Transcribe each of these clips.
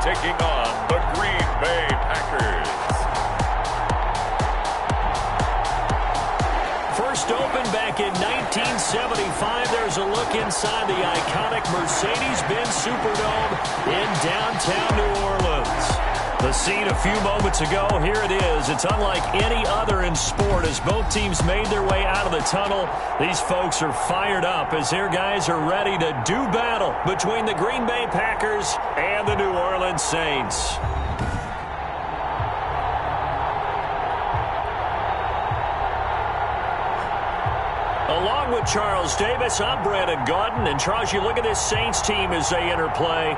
taking on the Green Bay Packers. First opened back in 1975. There's a look inside the iconic Mercedes-Benz Superdome in downtown New Orleans. The scene a few moments ago, here it is. It's unlike any other in sport as both teams made their way out of the tunnel. These folks are fired up as their guys are ready to do battle between the Green Bay Packers and the New Orleans Saints. Along with Charles Davis, I'm Brandon Gaudin. And Charles, you look at this Saints team as they interplay.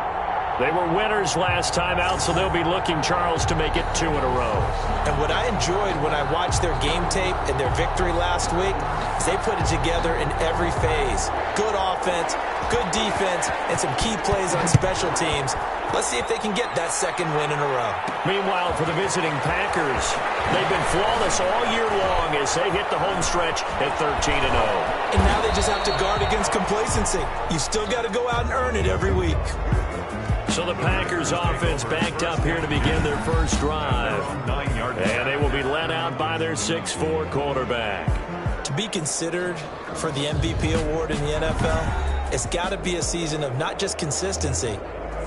They were winners last time out, so they'll be looking, Charles, to make it 2 in a row. And what I enjoyed when I watched their game tape and their victory last week is they put it together in every phase. Good offense, good defense, and some key plays on special teams. Let's see if they can get that second win in a row. Meanwhile, for the visiting Packers, they've been flawless all year long as they hit the home stretch at 13-0. And now they just have to guard against complacency. You still got to go out and earn it every week. So the Packers offense backed up here to begin their first drive. And they will be led out by their 6'4" quarterback. To be considered for the MVP award in the NFL, it's got to be a season of not just consistency,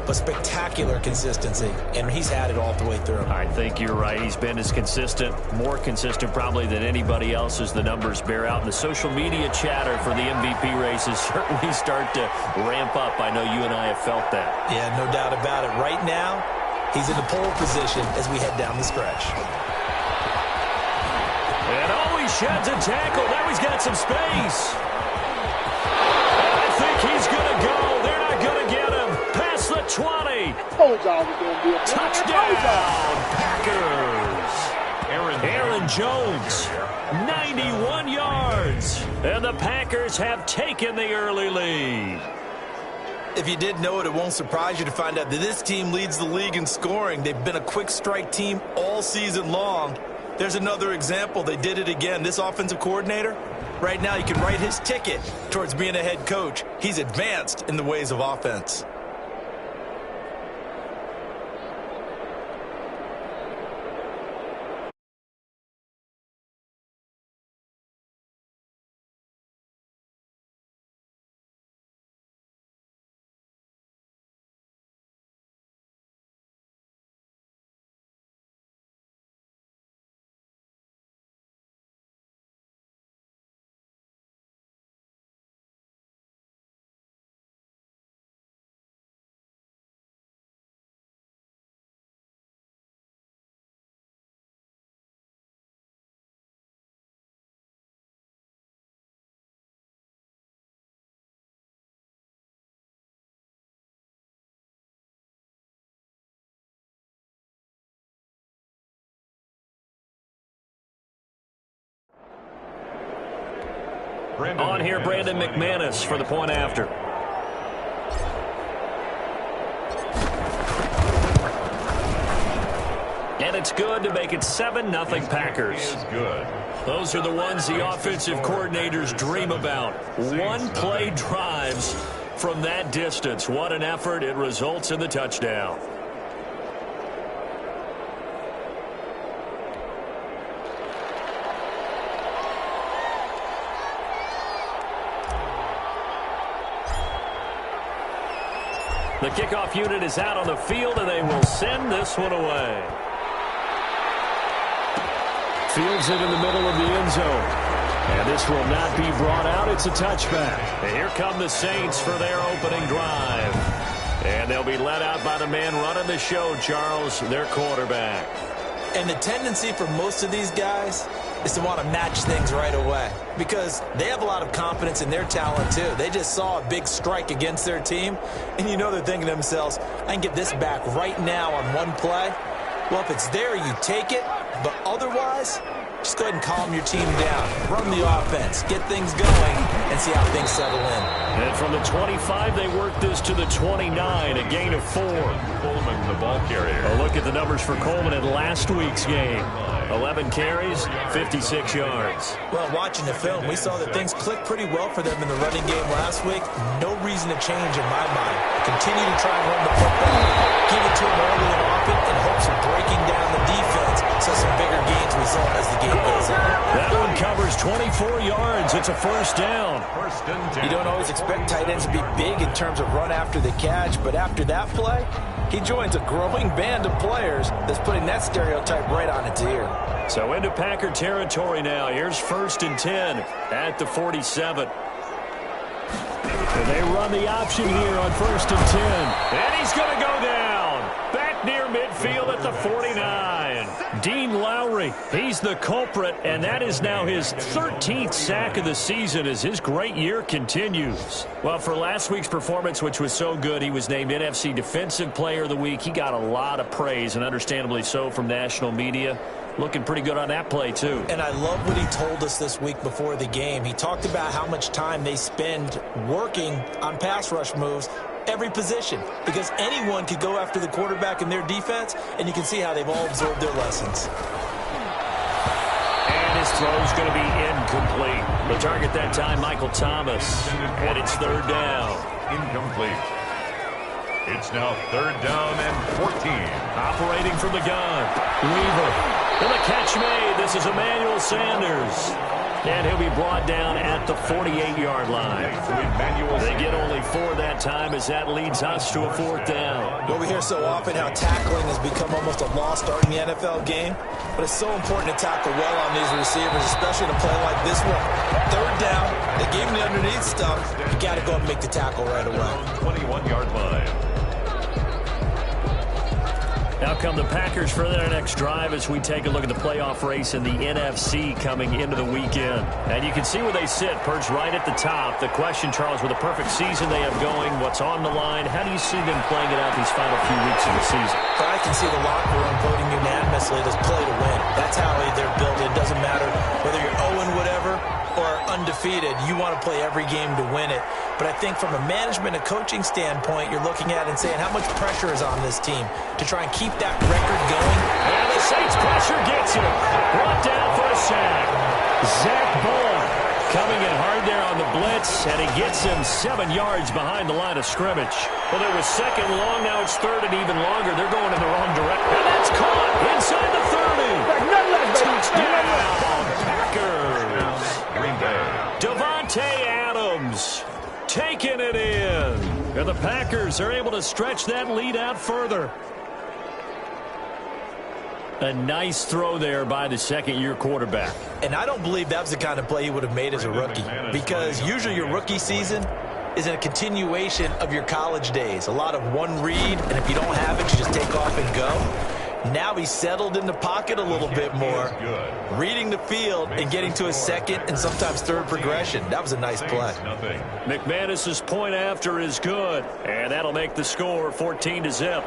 but spectacular consistency, and he's had it all the way through. I think you're right. He's been as consistent, more consistent probably than anybody else as the numbers bear out. And the social media chatter for the MVP races certainly start to ramp up. I know you and I have felt that. Yeah, no doubt about it. Right now, he's in the pole position as we head down the stretch. And he sheds a tackle. Now he's got some space. And I think he's going to go. They're not going to get him. Past the 20. Told y'all was going to be a touchdown, Packers. Aaron Jones, 91 yards. And the Packers have taken the early lead. If you didn't know it, it won't surprise you to find out that this team leads the league in scoring. They've been a quick strike team all season long. There's another example. They did it again. This offensive coordinator, right now, you can write his ticket towards being a head coach. He's advanced in the ways of offense. On here, Brandon McManus for the point after. And it's good to make it 7-0 Packers. Those are the ones the offensive coordinators dream about. One-play drives from that distance. What an effort. It results in the touchdown. The kickoff unit is out on the field, and they will send this one away. Fields it in the middle of the end zone. And this will not be brought out. It's a touchback. And here come the Saints for their opening drive. And they'll be led out by the man running the show, Charles, their quarterback. And the tendency for most of these guys is to want to match things right away because they have a lot of confidence in their talent too. They just saw a big strike against their team, and you know they're thinking to themselves, I can get this back right now on one play. Well, if it's there, you take it, but otherwise, just go ahead and calm your team down. Run the offense, get things going, and see how things settle in. And from the 25, they work this to the 29, a gain of 4. Coleman, the ball carrier. A look at the numbers for Coleman in last week's game. 11 carries, 56 yards. Well, watching the film, we saw that things clicked pretty well for them in the running game last week. No reason to change in my mind. Continue to try and run the football. Give it to him early and often in hopes of breaking down the defense so some bigger gains result as the game goes on. That one covers 24 yards. It's a first down. First and 10. You don't always expect tight ends to be big in terms of run after the catch, but after that play, he joins a growing band of players that's putting that stereotype right on its ear. So into Packer territory now. Here's first and 10 at the 47. And they run the option here on first and 10. And he's going to go down. Back near midfield at the 49. Dean Lowry, he's the culprit, and that is now his 13th sack of the season as his great year continues. Well, for last week's performance, which was so good, he was named NFC Defensive Player of the Week. He got a lot of praise, and understandably so, from national media. Looking pretty good on that play, too. And I love what he told us this week before the game. He talked about how much time they spend working on pass rush moves, every position, because anyone could go after the quarterback in their defense, and you can see how they've all absorbed their lessons. And his throw's going to be incomplete. The target that time, Michael Thomas. And it's third down. Incomplete. It's now third down and 14. Operating from the gun, Weaver. And the catch made. This is Emmanuel Sanders. And he'll be brought down at the 48-yard line. They get only 4 that time as that leads us to a fourth down. Well, we hear so often how tackling has become almost a lost art in the NFL game, but it's so important to tackle well on these receivers, especially in a play like this one. Third down, they gave him the underneath stuff. You got to go and make the tackle right away. 21-yard line. Now come the Packers for their next drive as we take a look at the playoff race in the NFC coming into the weekend. And you can see where they sit, perched right at the top. The question, Charles, with a perfect season they have going, what's on the line, how do you see them playing it out these final few weeks of the season? But I can see the locker room voting unanimously this play to win. That's how they're built. It doesn't matter whether you're 0 whatever or undefeated. You want to play every game to win it. But I think from a management and coaching standpoint, you're looking at it and saying how much pressure is on this team to try and keep that record going. And the Saints pressure gets him. Brought down for a sack. Zach Bull coming in hard there on the blitz, and he gets him 7 yards behind the line of scrimmage. Well, it was second long. Now it's third and even longer. They're going in the wrong direction. And that's caught inside the 30. Touchdown, Packers. Green Bay. Devontae Adams taking it in. And the Packers are able to stretch that lead out further. A nice throw there by the second-year quarterback. And I don't believe that was the kind of play he would have made as a rookie, because usually your rookie season is a continuation of your college days. A lot of one read, and if you don't have it, you just take off and go. Now he's settled in the pocket a little bit more, reading the field and getting to his second and sometimes third progression. That was a nice play. McManus's point after is good, and that'll make the score 14-0.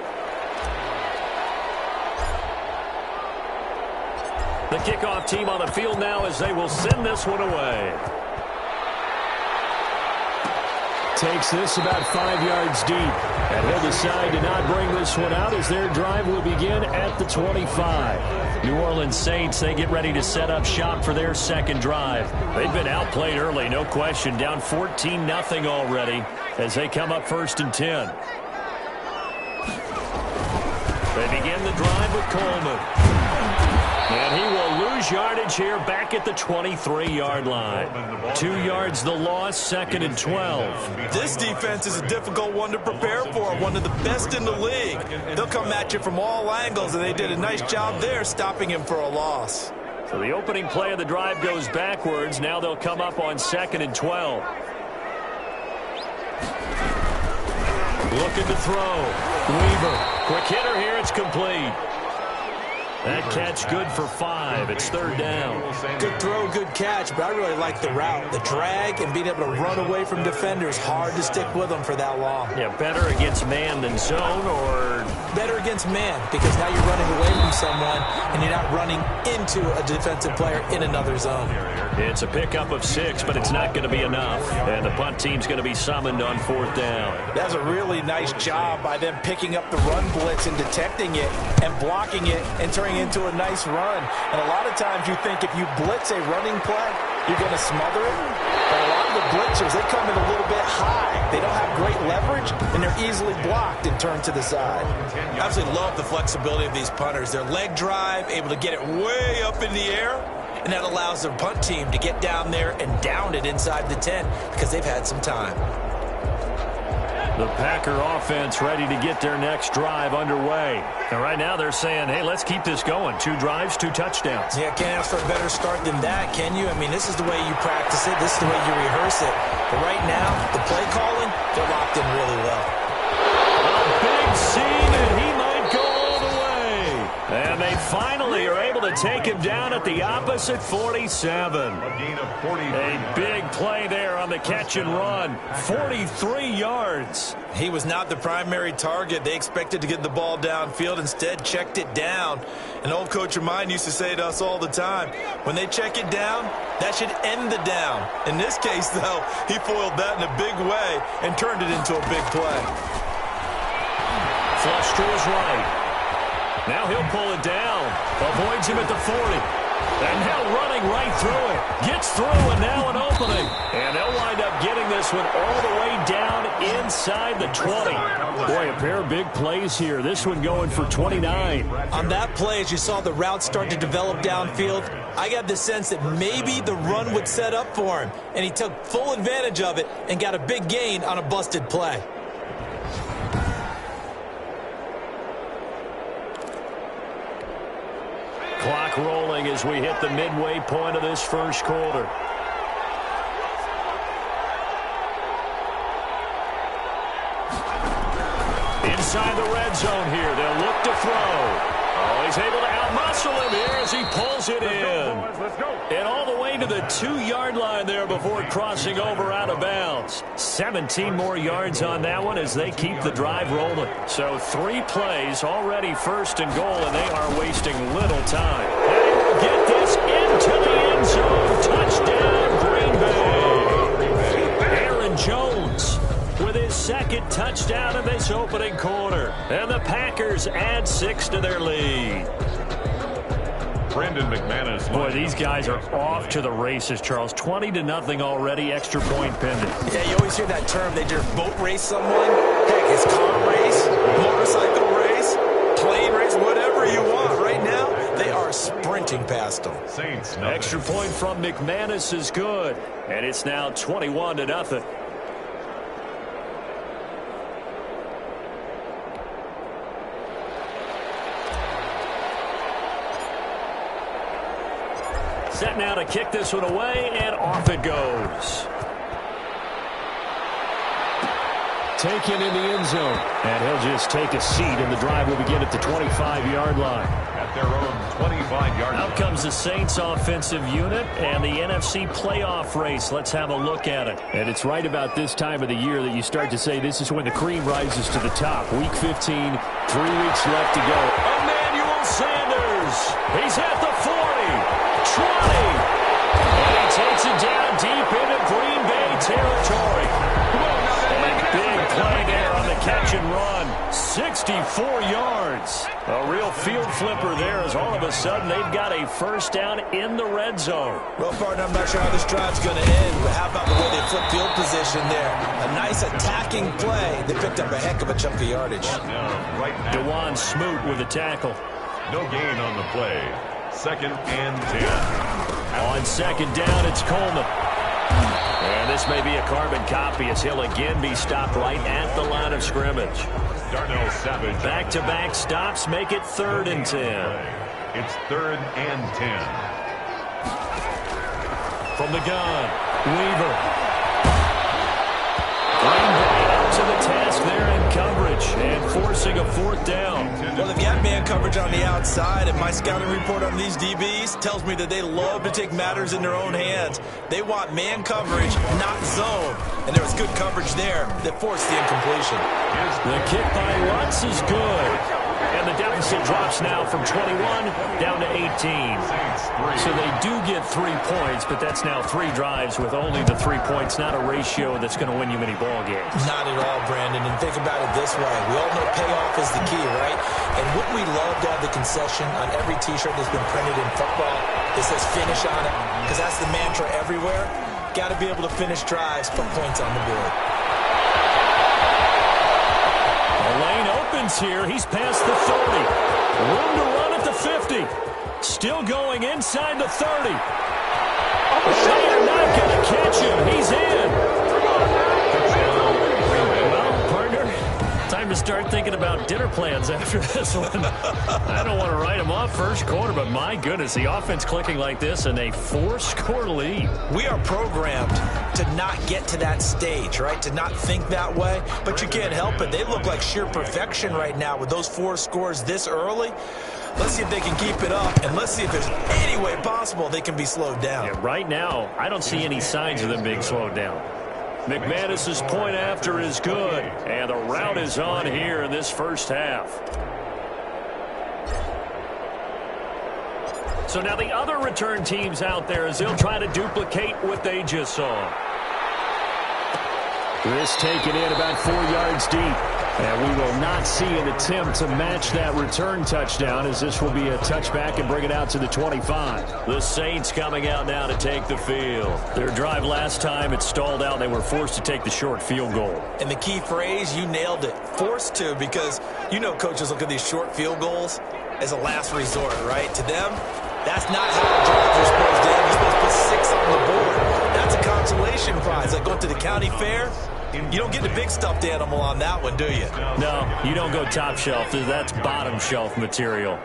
The kickoff team on the field now as they will send this one away. Takes this about 5 yards deep. And he'll decide to not bring this one out as their drive will begin at the 25. New Orleans Saints, they get ready to set up shop for their second drive. They've been outplayed early, no question. Down 14-0 already as they come up first and 10. They begin the drive with Coleman. And he will lose yardage here back at the 23-yard line. 2 yards the loss, second and 12. This defense is a difficult one to prepare for, one of the best in the league. They'll come at you from all angles, and they did a nice job there stopping him for a loss. So the opening play of the drive goes backwards. Now they'll come up on second and 12. Looking to throw. Weaver. Quick hitter here. It's complete. That catch good for 5. It's third down. Good throw, good catch, but I really like the route. The drag and being able to run away from defenders, hard to stick with them for that long. Yeah, better against man than zone, or better against man, because now you're running away from someone and you're not running into a defensive player in another zone. It's a pickup of 6, but it's not going to be enough. And the punt team's going to be summoned on fourth down. That's a really nice job by them picking up the run blitz and detecting it and blocking it and turning into a nice run. And a lot of times you think if you blitz a running play, you're going to smother it. But a lot of the blitzers, they come in a little bit high. They don't have great leverage, and they're easily blocked and turned to the side. I absolutely love the flexibility of these punters. Their leg drive, able to get it way up in the air, and that allows their punt team to get down there and down it inside the 10 because they've had some time. The Packer offense ready to get their next drive underway. And right now they're saying, hey, let's keep this going. 2 drives, 2 touchdowns. Yeah, can't ask for a better start than that, can you? I mean, this is the way you practice it. This is the way you rehearse it. But right now, the play calling, they're locked in really well. A big scene, and he might go all the way. And they finally are able to take him down at the opposite 47. A gain of 40. A big play there on the catch and run. 43 yards. He was not the primary target. They expected to get the ball downfield. Instead, checked it down. An old coach of mine used to say to us all the time, when they check it down, that should end the down. In this case, though, he foiled that in a big way and turned it into a big play. Flush to his right. Now he'll pull it down. Avoids him at the 40. And now running right through it. Gets through, and now an opening. And they'll wind up getting this one all the way down inside the 20. Boy, a pair of big plays here. This one going for 29. On that play, as you saw the route start to develop downfield, I got the sense that maybe the run would set up for him. And he took full advantage of it and got a big gain on a busted play. Clock rolling as we hit the midway point of this first quarter. Inside the red zone here. They'll look to throw. Oh, he's able to outmuscle him here as he pulls it in. And all the way to the 2-yard line there before crossing over out of bounds. 17 more yards on that one as they keep the drive rolling. So 3 plays already first and goal, and they are wasting little time. And we'll get this into the end zone. Touchdown, Green Bay. Aaron Jones with his second touchdown in this opening quarter. And the Packers add 6 to their lead. Brandon McManus. Boy, these guys are off to the races, Charles. 20-0 already, extra point pending. Yeah, you always hear that term. They just boat race someone. Heck, it's car race, motorcycle race, plane race, whatever you want. Right now, they are sprinting past them. Saints. Nothing. Extra point from McManus is good. And it's now 21-0. Set now to kick this one away, and off it goes. Taken in the end zone. And he'll just take a seat, and the drive will begin at the 25-yard line. At their own 25-yard line. Out comes the Saints offensive unit and the NFC playoff race. Let's have a look at it. And it's right about this time of the year that you start to say this is when the cream rises to the top. Week 15, 3 weeks left to go. Emmanuel Sanders. He's at the 40. 20. And he takes it down deep into Green Bay territory. And big play there on the catch and run. 64 yards. A real field flipper there as all of a sudden they've got a first down in the red zone. Well, partner, I'm not sure how this drive's going to end, but how about the way they flip field position there? A nice attacking play. They picked up a heck of a chunk of yardage. Right now. DeJuan Smoot with a tackle. No gain on the play. 2nd and 10. On second down, it's Coleman. And this may be a carbon copy as he'll again be stopped right at the line of scrimmage. Darnell Savage. Back-to-back stops make it 3rd and 10. It's 3rd and 10. From the gun, Weaver. Green Bay up to the task there in coverage and forcing a 4th down. Well, they've got man coverage on the outside, and my scouting report on these DBs tells me that they love to take matters in their own hands. They want man coverage, not zone. And there was good coverage there that forced the incompletion. The kick by Lutz is good. And the deficit drops now from 21 down to 18. So they do get 3 points, but that's now 3 drives with only the 3 points, not a ratio that's going to win you many ball games. Not at all, Brandon. And think about it this way. We all know payoff is the key, right? And wouldn't we love to have the concession on every T-shirt that's been printed in football that says finish on it? Because that's the mantra everywhere. Got to be able to finish drives, put points on the board. The lane opens here. He's past the 30. Room to run at the 50. Still going inside the 30. They are not going to catch him. He's in. Well, partner, time to start thinking about dinner plans after this one. I don't want to write him off first quarter, but my goodness, the offense clicking like this and a 4-score lead. We are programmed to not get to that stage, right? To not think that way, but you can't help it. They look like sheer perfection right now with those 4 scores this early. Let's see if they can keep it up, and let's see if there's any way possible they can be slowed down. Yeah, right now, I don't see any signs of them being slowed down. McManus's point after is good, and the rout is on here in this first half. So now the other return teams out there as they'll try to duplicate what they just saw. This taken in about 4 yards deep. And we will not see an attempt to match that return touchdown as this will be a touchback and bring it out to the 25. The Saints coming out now to take the field. Their drive last time, it stalled out. They were forced to take the short field goal. And the key phrase, you nailed it. Forced to, because you know coaches look at these short field goals as a last resort, right? To them, that's not how drives are supposed to end. You're supposed to put 6 on the board. That's a consolation prize. Like going to the county fair. You don't get the big stuffed animal on that one, do you? No, you don't go top shelf. That's bottom shelf material.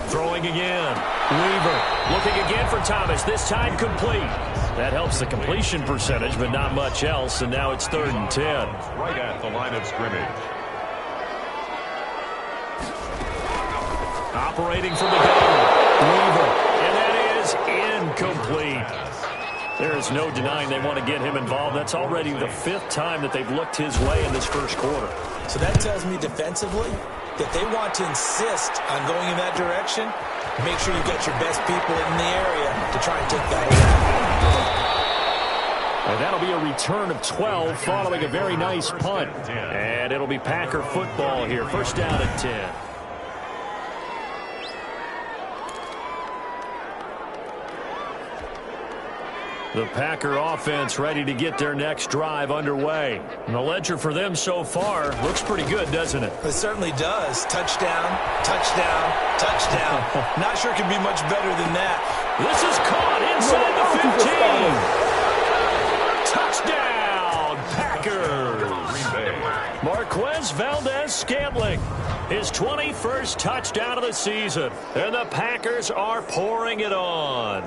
Throwing again. Weaver looking again for Thomas. This time complete. That helps the completion percentage, but not much else. And now it's 3rd and 10. Right at the line of scrimmage. Operating from the gun. Weaver. And that is incomplete. There is no denying they want to get him involved. That's already the 5th time that they've looked his way in this first quarter. So that tells me defensively that they want to insist on going in that direction. Make sure you get your best people in the area to try and take that away. And that'll be a return of 12 following a very nice punt. And it'll be Packer football here. First down at 10. The Packer offense ready to get their next drive underway. And the ledger for them so far looks pretty good, doesn't it? It certainly does. Touchdown, touchdown, touchdown. Not sure it can be much better than that. This is caught inside the 15. Touchdown, Packers. Marquez Valdez-Scantling, his 21st touchdown of the season. And the Packers are pouring it on.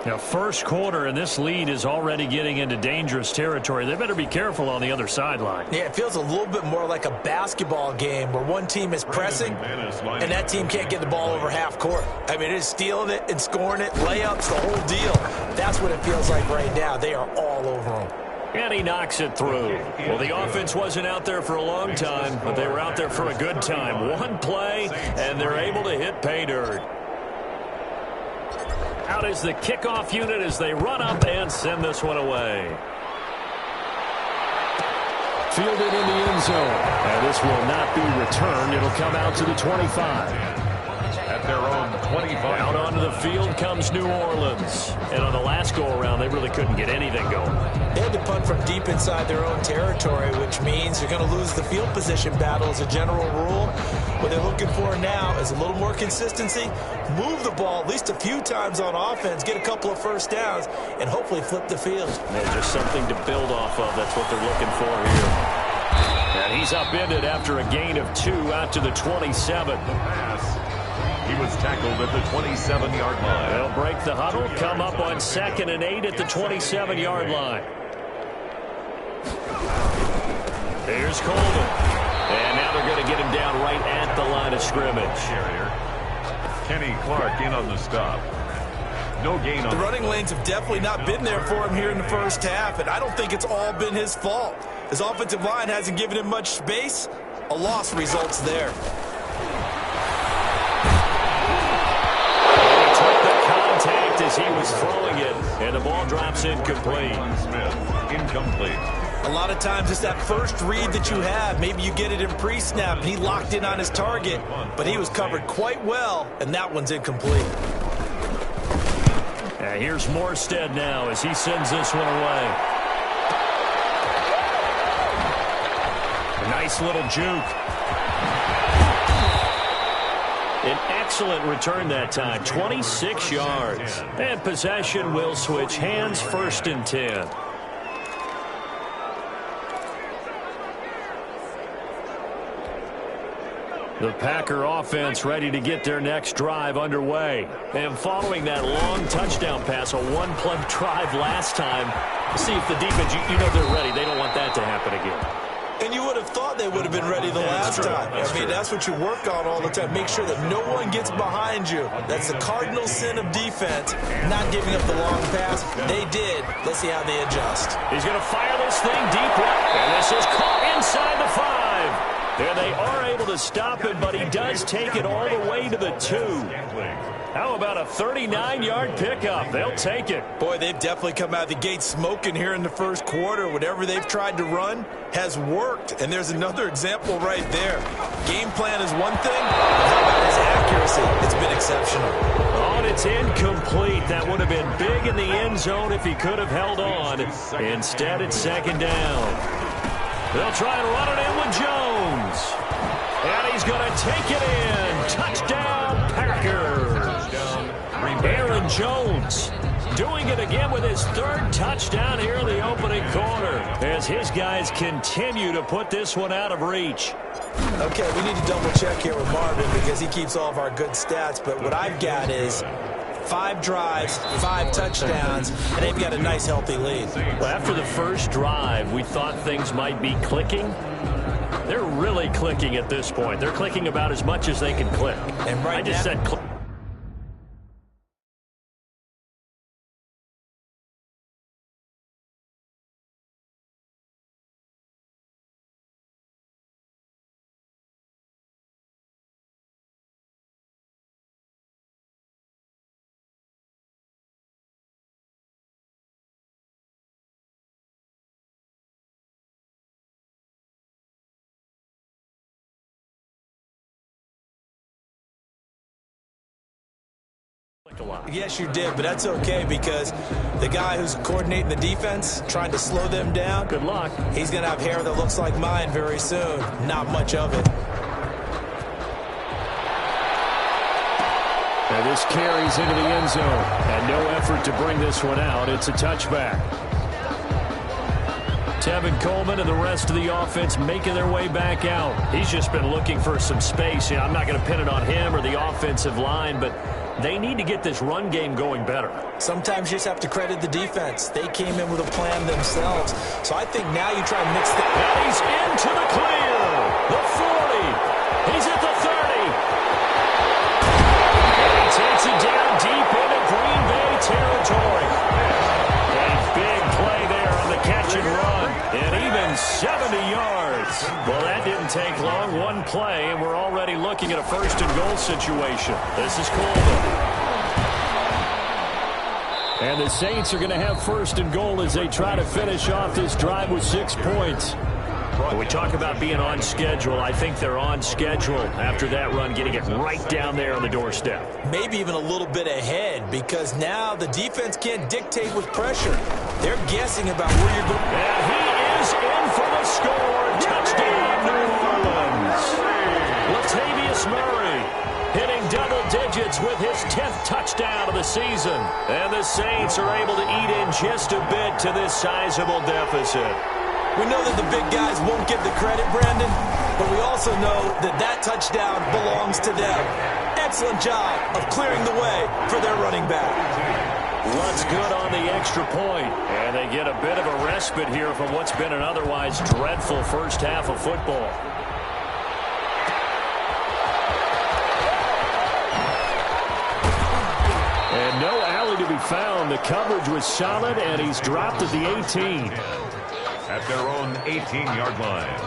Now, first quarter, and this lead is already getting into dangerous territory. They better be careful on the other sideline. Yeah, it feels a little bit more like a basketball game where one team is pressing and that team can't get the ball over half court. I mean, it is stealing it and scoring it, layups, the whole deal. That's what it feels like right now. They are all over them. And he knocks it through. Well, the offense wasn't out there for a long time, but they were out there for a good time. One play, and they're able to hit pay dirt. Out is the kickoff unit as they run up and send this one away. Fielded in the end zone. And this will not be returned. It'll come out to the 25. At their own 25. Out onto the field comes New Orleans. And on the last go-around, they really couldn't get anything going. They had to punt from deep inside their own territory, which means you're going to lose the field position battle as a general rule. What they're looking for now is a little more consistency, move the ball at least a few times on offense, get a couple of first downs, and hopefully flip the field. There's just something to build off of. That's what they're looking for here. And he's upended after a gain of 2 out to the 27. He was tackled at the 27-yard line. They'll break the huddle, come up on 2nd and 8 at the 27-yard line. Here's Coleman. And now they're going to get him down right at the line of scrimmage. Kenny Clark in on the stop. No gain on the running lanes have definitely not been there for him here in the first half, and I don't think it's all been his fault. His offensive line hasn't given him much space. A loss results there. He took the contact as he was throwing it, and the ball drops incomplete. Smith, incomplete. A lot of times it's that first read that you have. Maybe you get it in pre-snap, and he locked in on his target, but he was covered quite well, and that one's incomplete. Here's Morstead now as he sends this one away. A nice little juke. An excellent return that time, 26 yards. And possession will switch hands, 1st and 10. The Packer offense ready to get their next drive underway. And following that long touchdown pass, a one-play drive last time, see if the defense, you know they're ready. They don't want that to happen again. And you would have thought they would have been ready the last time. I mean, that's what you work on all the time. Make sure that no one gets behind you. That's the cardinal sin of defense, not giving up the long pass. They did. Let's see how they adjust. He's going to fire this thing deep right. And this is caught inside the 5. And they are able to stop him, but he does take it all the way to the 2. How about a 39-yard pickup? They'll take it. Boy, they've definitely come out of the gate smoking here in the first quarter. Whatever they've tried to run has worked. And there's another example right there. Game plan is one thing, but how about his accuracy? It's been exceptional. Oh, and it's incomplete. That would have been big in the end zone if he could have held on. Instead, it's 2nd down. They'll try and run it in with Jones. And he's going to take it in. Touchdown, Packers. Aaron Jones doing it again with his 3rd touchdown here in the opening quarter as his guys continue to put this one out of reach. Okay, we need to double check here with Marvin because he keeps all of our good stats. But what I've got is 5 drives, 5 touchdowns, and they've got a nice, healthy lead. Well, after the first drive, we thought things might be clicking. They're really clicking at this point. They're clicking about as much as they can click. And right I just said click. Yes, you did, but that's okay because the guy who's coordinating the defense, trying to slow them down, Good luck. He's going to have hair that looks like mine very soon. Not much of it. And this carries into the end zone. And no effort to bring this one out. It's a touchback. Tevin Coleman and the rest of the offense making their way back out. He's just been looking for some space. I'm not going to pin it on him or the offensive line, but they need to get this run game going better. Sometimes you just have to credit the defense. They came in with a plan themselves. So I think now you try and mix the... And he's into the clear. The 40. He's at the 30. And he takes it down deep into Green Bay territory. A big play there on the catch and run. And even 70 yards. Well, that didn't take long. One play, and we're already looking at a 1st and goal situation. This is Coleman. And the Saints are going to have 1st and goal as they try to finish off this drive with 6 points. When we talk about being on schedule, I think they're on schedule after that run, getting it right down there on the doorstep. Maybe even a little bit ahead because now the defense can't dictate with pressure. They're guessing about where you're going. And he is in for the score. Touchdown, New Orleans. Latavius Murray hitting double digits with his 10th touchdown of the season. And the Saints are able to eat in just a bit to this sizable deficit. We know that the big guys won't get the credit, Brandon, but we also know that that touchdown belongs to them. Excellent job of clearing the way for their running back. Runs good on the extra point, and they get a bit of a respite here from what's been an otherwise dreadful first half of football. And no alley to be found. The coverage was solid, and he's dropped at the 18. At their own 18-yard line.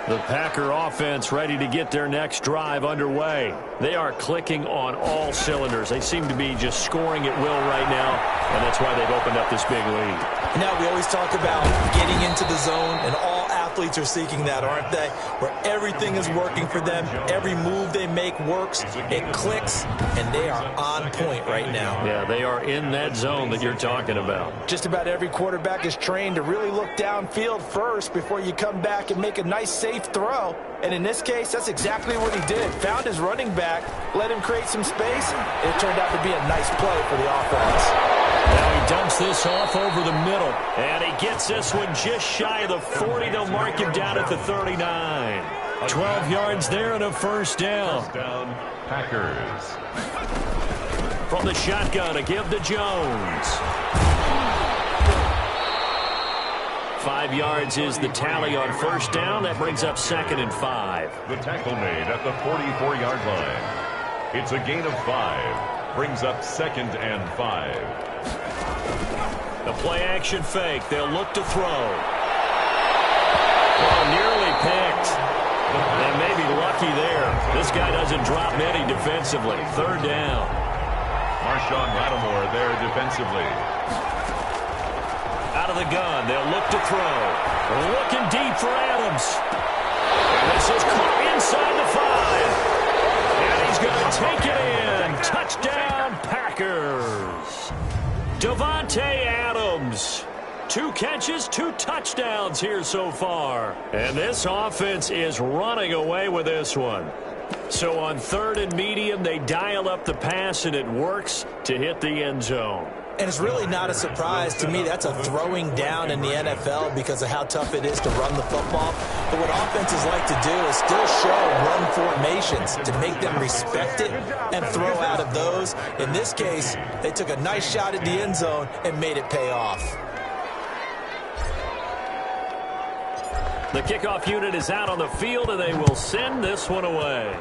The Packer offense ready to get their next drive underway. They are clicking on all cylinders. They seem to be just scoring at will right now, and that's why they've opened up this big lead. Now, we always talk about getting into the zone, and all athletes are seeking that, aren't they? Where everything is working for them, every move they make works, it clicks, and they are on point right now. Yeah, they are in that zone that you're talking about. Just about every quarterback is trained to really look downfield first before you come back and make a nice, safe throw. And in this case, that's exactly what he did. Found his running back, let him create some space, and it turned out to be a nice play for the offense. Now he dumps this off over the middle, and he gets this one just shy of the 40. They'll mark him down at the 39. 12 yards there and a first down. First down, Packers. From the shotgun, a give to Jones. 5 yards is the tally on first down. That brings up 2nd and 5. The tackle made at the 44-yard line. It's a gain of 5. Brings up 2nd and 5. The play-action fake. They'll look to throw. Oh, nearly picked. They may be lucky there. This guy doesn't drop many defensively. 3rd down. Marshawn Lattimore there defensively. Out of the gun. They'll look to throw. Looking deep for Adams. This is caught inside the 5. And he's going to take it in. Touchdown, Packers. Davante Adams. 2 catches, 2 touchdowns here so far. And this offense is running away with this one. So on 3rd and medium, they dial up the pass, and it works to hit the end zone. And it's really not a surprise to me. That's a throwing down in the NFL because of how tough it is to run the football. But what offenses like to do is still show run formations to make them respect it and throw out of those. In this case, they took a nice shot at the end zone and made it pay off. The kickoff unit is out on the field, and they will send this one away.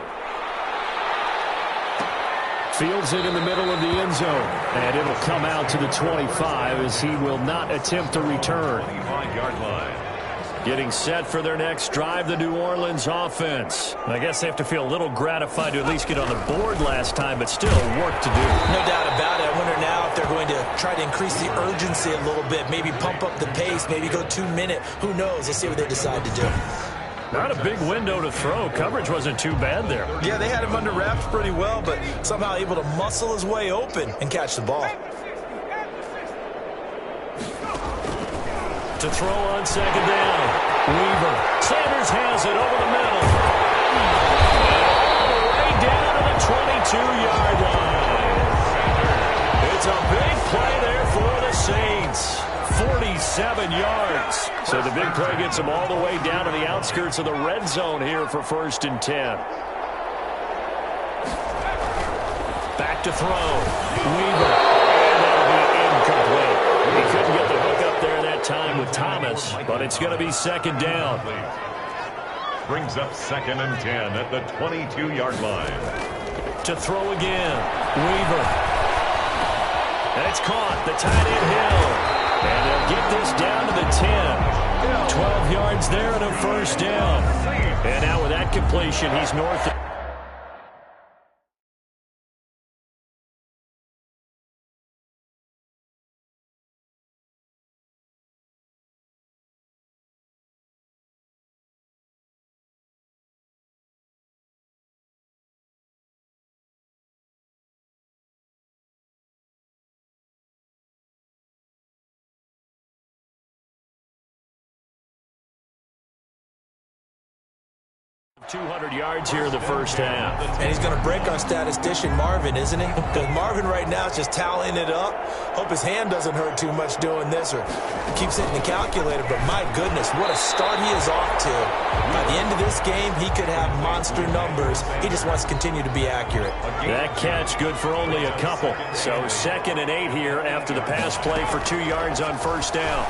Fields it in the middle of the end zone, and it'll come out to the 25 as he will not attempt to return. 25-yard line. Getting set for their next drive, the New Orleans offense. I guess they have to feel a little gratified to at least get on the board last time, but still work to do. No doubt about it. I wonder now if they're going to try to increase the urgency a little bit, maybe pump up the pace, maybe go 2-minute. Who knows? Let's see what they decide to do. Not a big window to throw. Coverage wasn't too bad there. Yeah, they had him under wraps pretty well, but somehow able to muscle his way open and catch the ball. To throw on 2nd down. Weaver. Sanders has it over the middle. All the way down to the 22-yard line. It's a big play there for the Saints. 47 yards. So the big play gets them all the way down to the outskirts of the red zone here for 1st and 10. Back to throw. Weaver. And that'll be incomplete. He couldn't get the hook up there that time with Thomas, but it's going to be 2nd down. Brings up 2nd and 10 at the 22-yard line. To throw again. Weaver. And it's caught. The tight end Hill. And they'll get this down to the 10. 12 yards there and a first down. And now with that completion, he's north of .200 yards here in the first half. And he's going to break our statistician, Marvin, isn't he? Because Marvin right now is just tallying it up. Hope his hand doesn't hurt too much doing this or keeps hitting the calculator. But my goodness, what a start he is off to. By the end of this game, he could have monster numbers. He just wants to continue to be accurate. That catch good for only a couple. So 2nd and 8 here after the pass play for 2 yards on first down.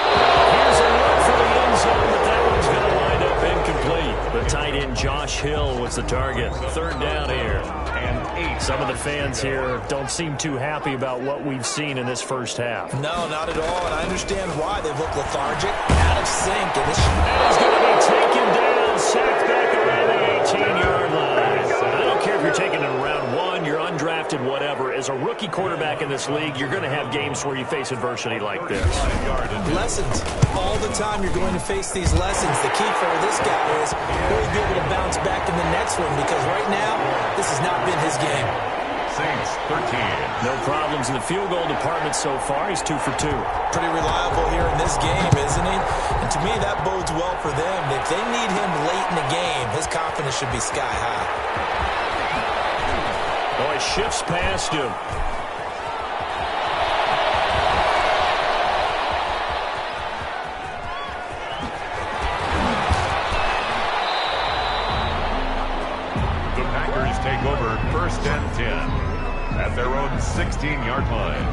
Here's a look for the end zone, but that one's going to wind up incomplete. The tight end Josh Hill was the target. 3rd down here. And 8. Some of the fans here don't seem too happy about what we've seen in this first half. No, not at all, and I understand why. They've looked lethargic, out of sync. And he's going to be taken down, sacked back around the 18-yard line. I don't care if you're taking it around 1, you're undrafted. drafted, whatever. As a rookie quarterback in this league, you're going to have games where you face adversity like this. Lessons. All the time you're going to face these lessons. The key for this guy is will he be able to bounce back in the next one, because right now, this has not been his game. Saints 13. No problems in the field goal department so far. He's 2 for 2. Pretty reliable here in this game, isn't he? And to me, that bodes well for them. If they need him late in the game, his confidence should be sky high. Oh, he shifts past him. The Packers take over 1st and 10 at their own 16-yard line.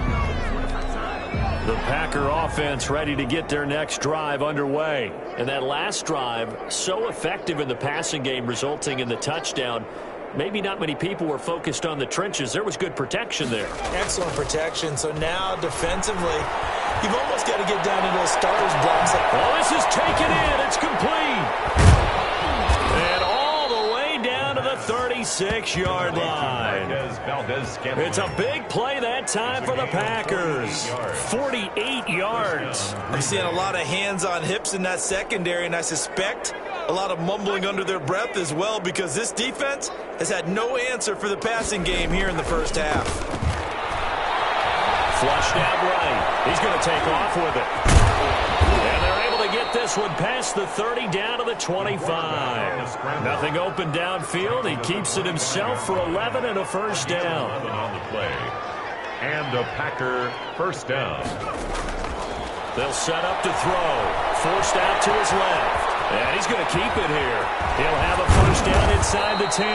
The Packer offense ready to get their next drive underway. And that last drive, so effective in the passing game, resulting in the touchdown. Maybe not many people were focused on the trenches. There was good protection there. Excellent protection. So now defensively, you've almost got to get down into those starters blocks. Oh, this is taken in. It's complete. And all the way down to the 36-yard line. It's a big play that time for the Packers. 48 yards. I'm seeing a lot of hands on hips in that secondary, and I suspect a lot of mumbling under their breath as well, because this defense has had no answer for the passing game here in the first half. Flushed out right. He's going to take off with it. And they're able to get this one past the 30 down to the 25. Nothing open downfield. He keeps it himself for 11 and a first down. 11 on the play. And a Packer first down. They'll set up to throw. Forced out to his left. And he's going to keep it here. He'll have a first down inside the 10.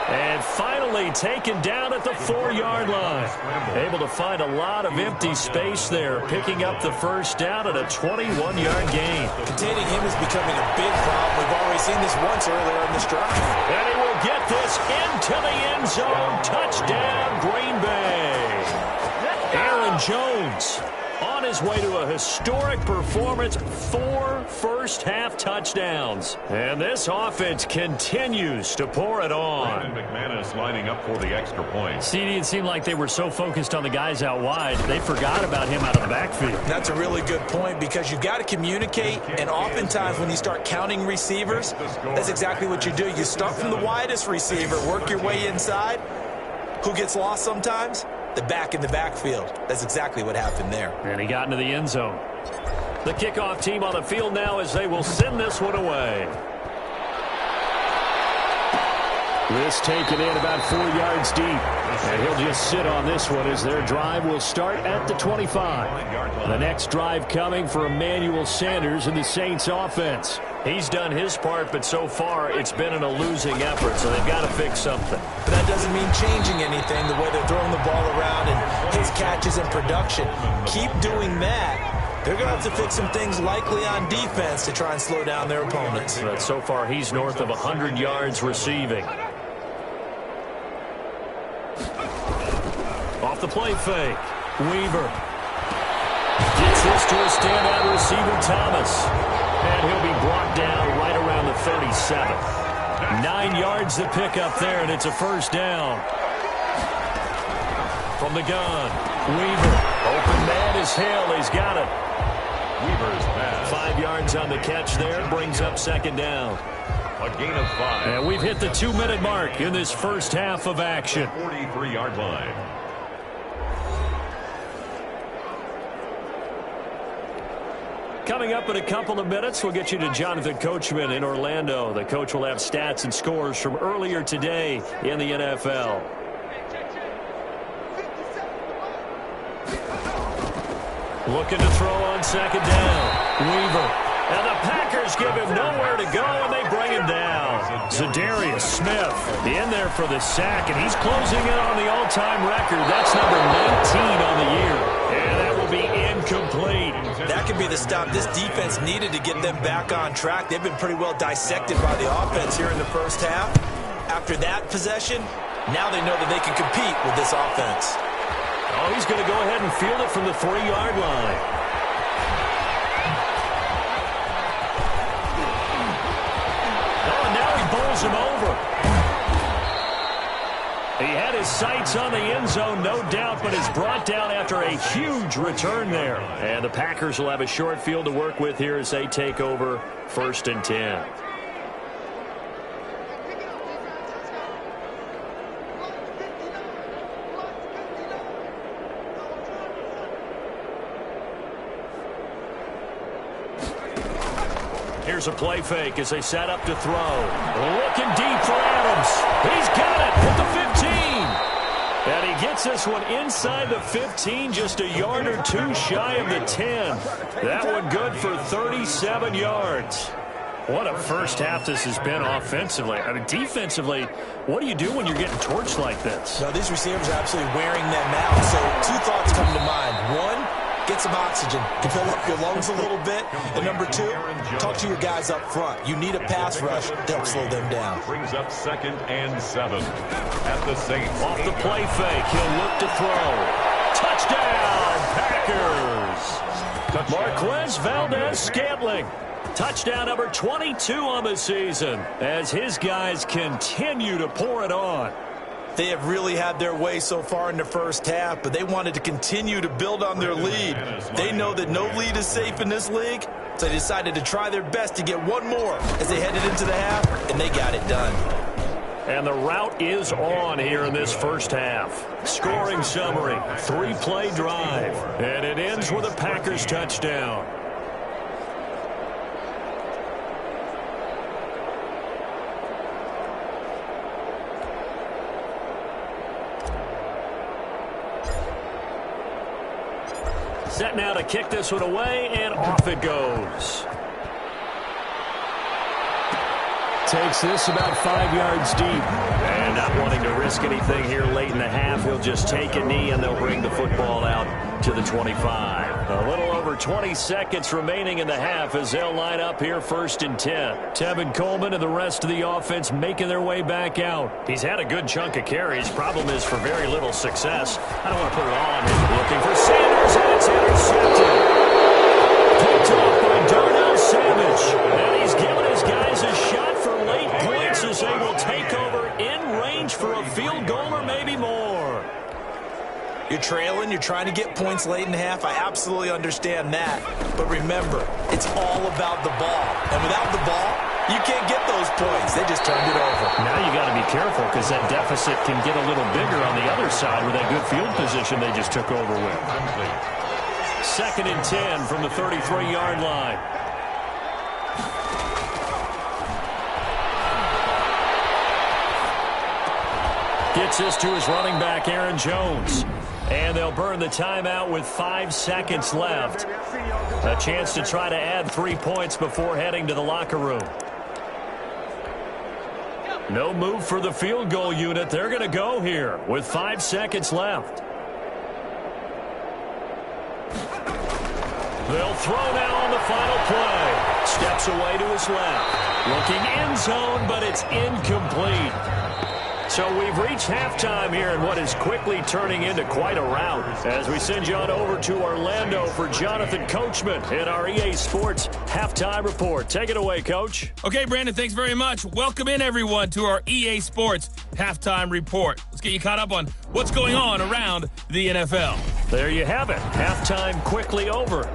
And finally taken down at the 4-yard line. Able to find a lot of empty space there, picking up the first down at a 21-yard gain. Containing him is becoming a big problem. We've already seen this once earlier in this drive. And he will get this into the end zone. Touchdown, Green Bay. Aaron Jones on his way to a historic performance, 4 first-half touchdowns. And this offense continues to pour it on. Brandon McManus lining up for the extra point. CD, it seemed like they were so focused on the guys out wide, they forgot about him out of the backfield. That's a really good point, because you've got to communicate, and oftentimes when you start counting receivers, that's exactly what you do. You start from the widest receiver, work your way inside. Who gets lost sometimes? The back in the backfield. That's exactly what happened there. And he got into the end zone. The kickoff team on the field now as they will send this one away. This taken in about 4 yards deep. And he'll just sit on this one as their drive will start at the 25. The next drive coming for Emmanuel Sanders and the Saints offense. He's done his part, but so far it's been in a losing effort, so they've got to fix something. But that doesn't mean changing anything, the way they're throwing the ball around and his catches and production. Keep doing that. They're going to have to fix some things likely on defense to try and slow down their opponents. But so far he's north of 100 yards receiving. Off the play fake. Weaver gets this to a standout receiver, Thomas. And he'll be brought down right around the 37. 9 yards to pick up there, and it's a first down. From the gun, Weaver. Open man is Hill. He's got it. Weaver's pass. 5 yards on the catch there. Brings up second down. A gain of 5. And we've hit the 2-minute mark in this first half of action. 43-yard line. Coming up in a couple of minutes, we'll get you to Jonathan Coachman in Orlando. The coach will have stats and scores from earlier today in the NFL. Looking to throw on second down. Weaver. And the Packers give him nowhere to go, and they bring him down. Za'Darius Smith in there for the sack, and he's closing in on the all-time record. That's number 19 on the year. And that will be incomplete. That could be the stop this defense needed to get them back on track. They've been pretty well dissected by the offense here in the first half. After that possession, now they know that they can compete with this offense. Oh, he's going to go ahead and field it from the 3-yard line. Oh, and now he bowls him over. He had his sights on the end zone, no doubt, but is brought down after a huge return there. And the Packers will have a short field to work with here as they take over 1st and 10. Here's a play fake as they set up to throw. Looking deep for Adams. He's got it at the 15. And he gets this one inside the 15, just a yard or two shy of the 10. That one good for 37 yards. What a first half this has been offensively. I mean, defensively, what do you do when you're getting torched like this? No, these receivers are absolutely wearing them out. So 2 thoughts come to mind. One, get some oxygen to fill up your lungs a little bit. And number 2, talk to your guys up front. You need a pass rush to help slow them down. Brings up 2nd and 7 at the Saints. Off the play fake, he'll look to throw. Touchdown, Packers! Marquez Valdez-Scantling. Touchdown number 22 on the season as his guys continue to pour it on. They have really had their way so far in the first half, but they wanted to continue to build on their lead. They know that no lead is safe in this league, so they decided to try their best to get one more as they headed into the half, and they got it done. And the route is on here in this first half. Scoring summary, 3-play drive, and it ends with a Packers touchdown. Set now to kick this one away, and off it goes. Takes this about 5 yards deep. And not wanting to risk anything here late in the half, he'll just take a knee, and they'll bring the football out to the 25. A little over 20 seconds remaining in the half as they'll line up here 1st and 10. Tevin Coleman and the rest of the offense making their way back out. He's had a good chunk of carries. Problem is for very little success. I don't want to put it all on him. Looking for Sanders, and it's intercepted. Picked off by Darnell Savage. And he's given his guys a shot for late points as they will take over in range for a field goal or maybe more. You're trailing, you're trying to get points late in the half. I absolutely understand that. But remember, it's all about the ball. And without the ball, you can't get those points. They just turned it over. Now you got to be careful because that deficit can get a little bigger on the other side with that good field position they just took over with. 2nd and 10 from the 33-yard line. Gets this to his running back, Aaron Jones. And they'll burn the timeout with 5 seconds left. A chance to try to add 3 points before heading to the locker room. No move for the field goal unit. They're going to go here with 5 seconds left. They'll throw now on the final play. Steps away to his left. Looking end zone, but it's incomplete. So we've reached halftime here in what is quickly turning into quite a rout as we send you on over to Orlando for Jonathan Coachman in our EA Sports Halftime Report. Take it away, Coach. Okay, Brandon, thanks very much. Welcome in, everyone, to our EA Sports Halftime Report. Let's get you caught up on what's going on around the NFL. There you have it. Halftime quickly over.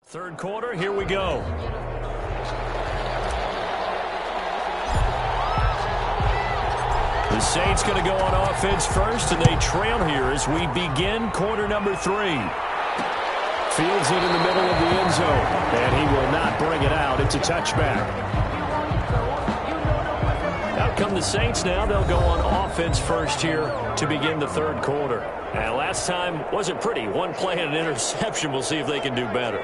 Third quarter, here we go. The Saints going to go on offense first, and they trail here as we begin quarter number 3. Fields it in the middle of the end zone, and he will not bring it out. It's a touchback. Out come the Saints now. They'll go on offense first here to begin the third quarter. And last time wasn't pretty. One play and an interception. We'll see if they can do better.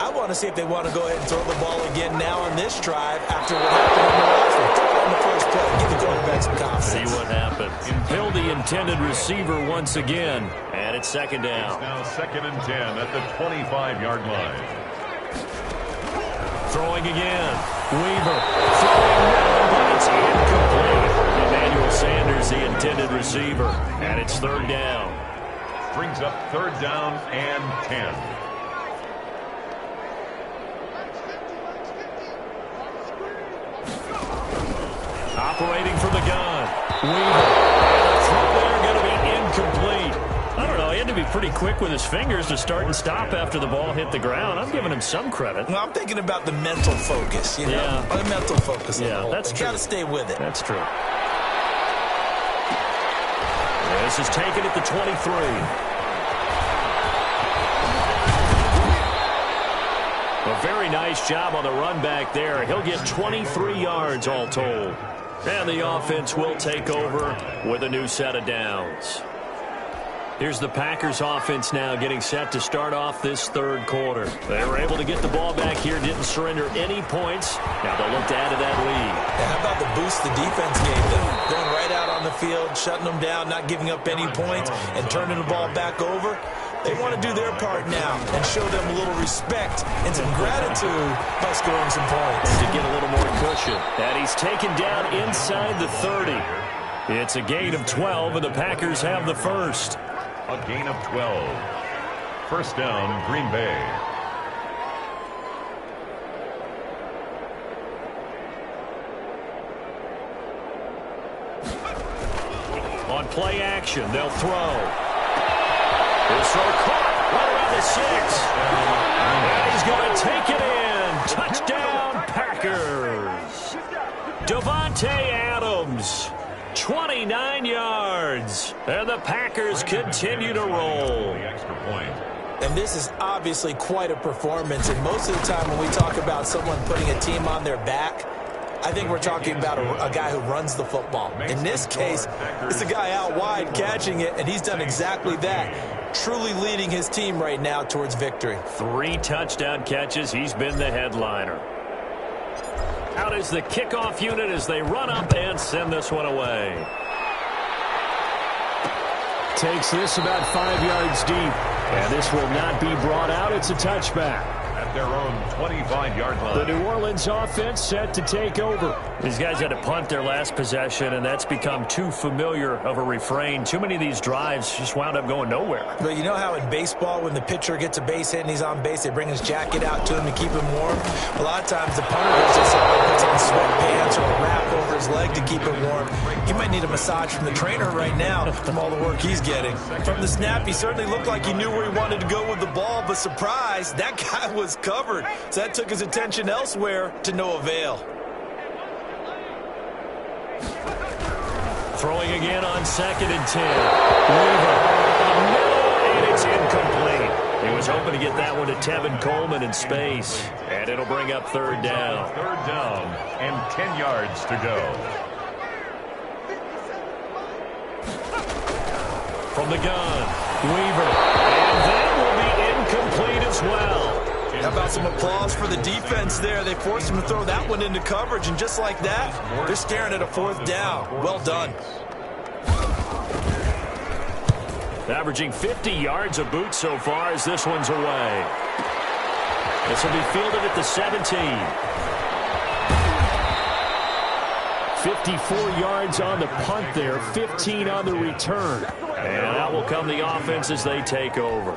I want to see if they want to go ahead and throw the ball again now on this drive after what happened on the last one. Throw it on the first play. Give the quarterback some confidence. See what happens. Hill, the intended receiver once again. And it's second down. It's now 2nd and 10 at the 25-yard line. Throwing again. Weaver. Throwing now, but it's incomplete. Emmanuel Sanders, the intended receiver. And it's third down. Brings up 3rd down and 10. Operating from the gun. Weaver. And the throw there going to be incomplete. I don't know. He had to be pretty quick with his fingers to start and stop after the ball hit the ground. I'm giving him some credit. Well, I'm thinking about the mental focus. You know? Yeah. The mental focus. Yeah, that's true. Got to stay with it. That's true. This is taken at the 23. A very nice job on the run back there. He'll get 23 yards all told. And the offense will take over with a new set of downs. Here's the Packers offense now getting set to start off this third quarter. They were able to get the ball back here, didn't surrender any points. Now they'll look to add to that lead. Yeah, how about the boost the defense gave them? Going right out on the field, shutting them down, not giving up any points, and turning the ball back over. They want to do their part now and show them a little respect and some gratitude by scoring some points. To get a little more cushion. And he's taken down inside the 30. It's a gain of 12, and the Packers have the first. A gain of 12. First down, Green Bay. On play action, they'll throw. This throw caught right around the 6. And he's going to take it in. Touchdown, Packers. Davante Adams. 29 yards. And the Packers continue to roll. The extra point. And this is obviously quite a performance. And most of the time when we talk about someone putting a team on their back, I think we're talking about a guy who runs the football. In this case, it's a guy out wide catching it, and he's done exactly that. Truly leading his team right now towards victory. 3 touchdown catches. He's been the headliner. Out is the kickoff unit as they run up and send this one away. Takes this about 5 yards deep. And this will not be brought out. It's a touchback. At their own 25-yard line. The New Orleans offense set to take over. These guys had to punt their last possession, and that's become too familiar of a refrain. Too many of these drives just wound up going nowhere. But you know how in baseball, when the pitcher gets a base hit and he's on base, they bring his jacket out to him to keep him warm? A lot of times the punter goes inside and puts on sweatpants or a wrap over his leg to keep him warm. He might need a massage from the trainer right now from all the work he's getting. From the snap, he certainly looked like he knew where he wanted to go with the ball, but surprise, that guy was covered. So that took his attention elsewhere to no avail. Throwing again on 2nd and 10. Weaver. And it's incomplete. He was hoping to get that one to Tevin Coleman in space. And it'll bring up third down. 3rd down and 10 yards to go. From the gun, Weaver. And that will be incomplete as well. How about some applause for the defense there? They forced him to throw that one into coverage, and just like that, they're staring at a 4th down. Well done. Averaging 50 yards a boot so far as this one's away. This will be fielded at the 17. 54 yards on the punt there, 15 on the return. And out will come the offense as they take over.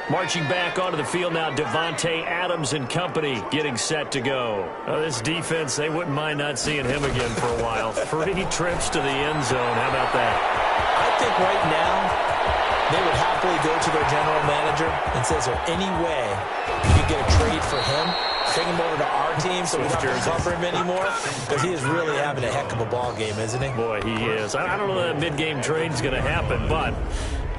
Marching back onto the field now, Davante Adams and company getting set to go. This defense, they wouldn't mind not seeing him again for a while. 3 trips to the end zone. How about that? I think right now they would happily go to their general manager and say, is there any way you could get a trade for him? Take him over to our team so we don't have to cover him anymore? Because he is really having a heck of a ball game, isn't he? Boy, he is. I don't know that mid-game trade is going to happen, but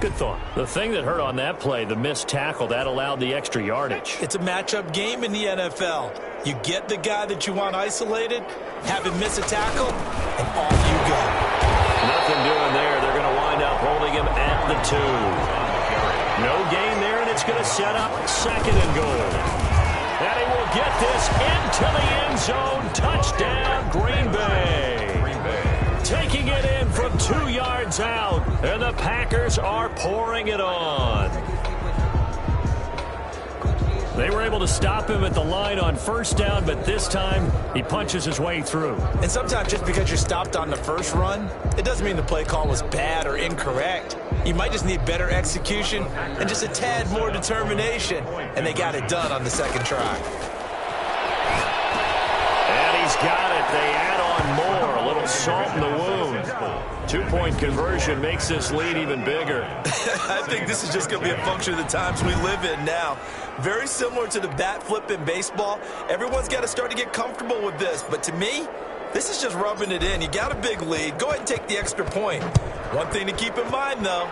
good thought. The thing that hurt on that play, the missed tackle, that allowed the extra yardage. It's a matchup game in the NFL. You get the guy that you want isolated, have him miss a tackle, and off you go. Nothing doing there. They're going to wind up holding him at the 2. No gain there, and it's going to set up 2nd and goal. get this into the end zone. Touchdown, Green Bay. Taking it in from 2 yards out, and the Packers are pouring it on. They were able to stop him at the line on first down, but this time he punches his way through. And sometimes just because you're stopped on the first run, it doesn't mean the play call was bad or incorrect. You might just need better execution and just a tad more determination, and they got it done on the second try. And he's got it. They add on more, a little salt in the wound. 2-point conversion makes this lead even bigger. I think this is just going to be a function of the times we live in now. Very similar to the bat flip in baseball. Everyone's got to start to get comfortable with this. But to me, this is just rubbing it in. You got a big lead. Go ahead and take the extra point. One thing to keep in mind, though,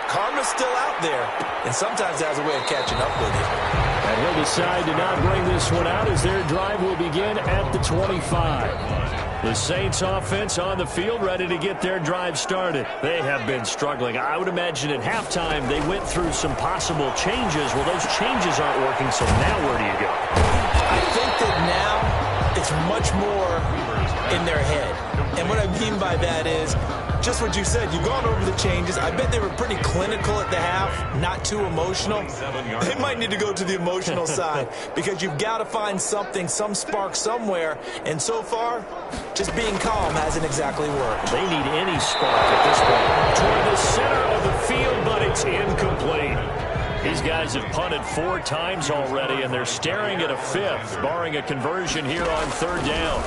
karma's still out there. And sometimes it has a way of catching up with you. And he'll decide to not bring this one out as their drive will begin at the 25. The Saints offense on the field ready to get their drive started. They have been struggling. I would imagine at halftime they went through some possible changes. Well, those changes aren't working, so now where do you go? I think that now it's much more in their head. And what I mean by that is just what you said. You've gone over the changes. I bet they were pretty clinical at the half, not too emotional. They might need to go to the emotional side because you've got to find something, some spark somewhere. And so far, just being calm hasn't exactly worked. They need any spark at this point. Toward the center of the field, but it's incomplete. These guys have punted 4 times already, and they're staring at a 5th, barring a conversion here on 3rd down.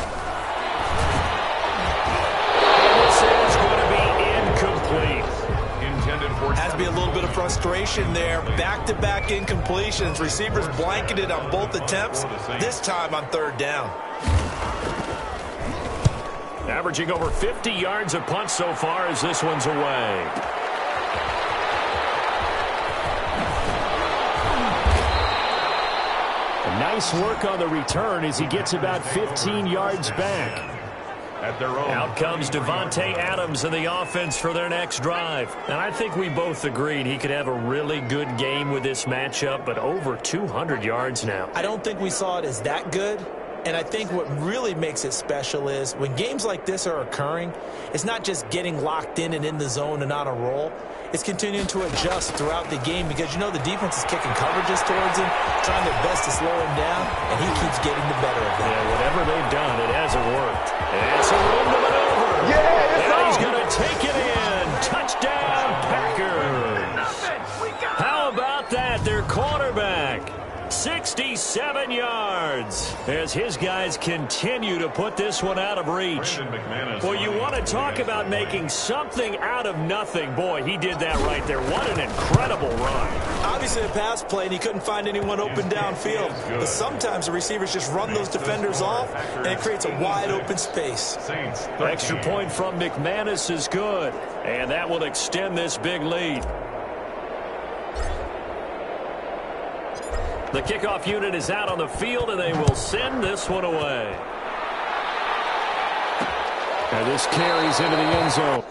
Has to be a little bit of frustration there. Back-to-back incompletions. Receivers blanketed on both attempts, this time on 3rd down. Averaging over 50 yards a punt so far as this one's away. Nice work on the return as he gets about 15 yards back. At their own. Out comes Devontae Adams in the offense for their next drive. And I think we both agreed he could have a really good game with this matchup, but over 200 yards now. I don't think we saw it as that good. And I think what really makes it special is when games like this are occurring, it's not just getting locked in and in the zone and on a roll. It's continuing to adjust throughout the game because, you know, the defense is kicking coverages towards him, trying their best to slow him down, and he keeps getting the better of them. Yeah, whatever they've done, it hasn't worked. And it's a room to maneuver. Yeah, and he's going to take it in. Touchdown, Packers. How about that? Their quarterback. 67 yards as his guys continue to put this one out of reach. Well, you want to talk about making something out of nothing. Boy, he did that right there. What an incredible run. Obviously a pass play, and he couldn't find anyone open downfield. But sometimes the receivers just run those defenders off, and it creates a wide open space. Extra point from McManus is good, and that will extend this big lead. The kickoff unit is out on the field, and they will send this one away. And this carries into the end zone.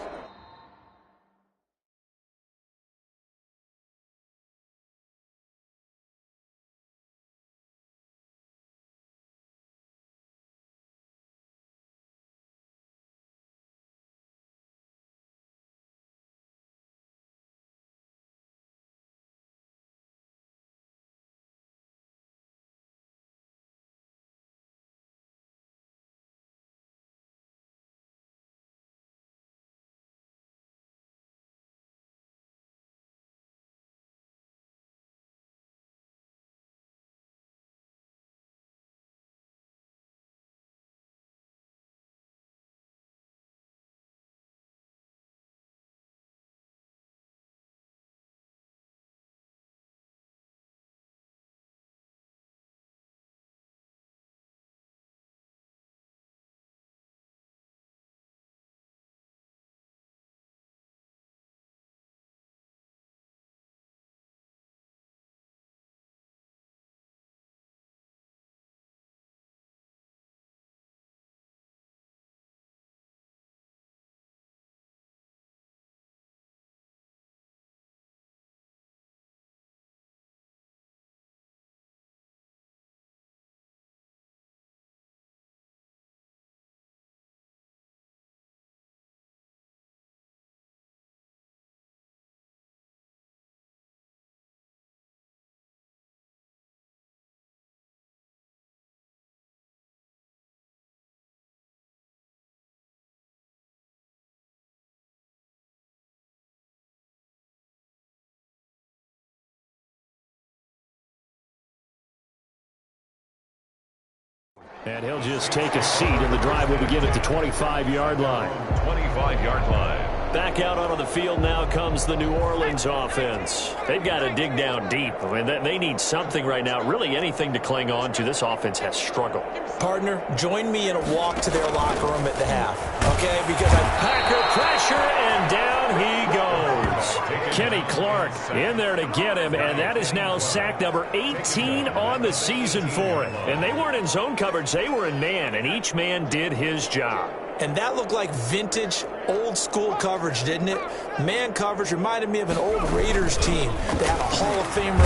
And he'll just take a seat, and the drive will begin at the 25-yard line. 25-yard line. Back out onto the field now comes the New Orleans offense. They've got to dig down deep. I mean, they need something right now, really anything to cling on to. This offense has struggled. Partner, join me in a walk to their locker room at the half, okay? Because Packer pressure, and down he goes. Kenny Clark in there to get him, and that is now sack number 18 on the season for him. And they weren't in zone coverage, they were in man, and each man did his job. And that looked like vintage, old-school coverage, didn't it? Man coverage reminded me of an old Raiders team. They had a Hall of Famer.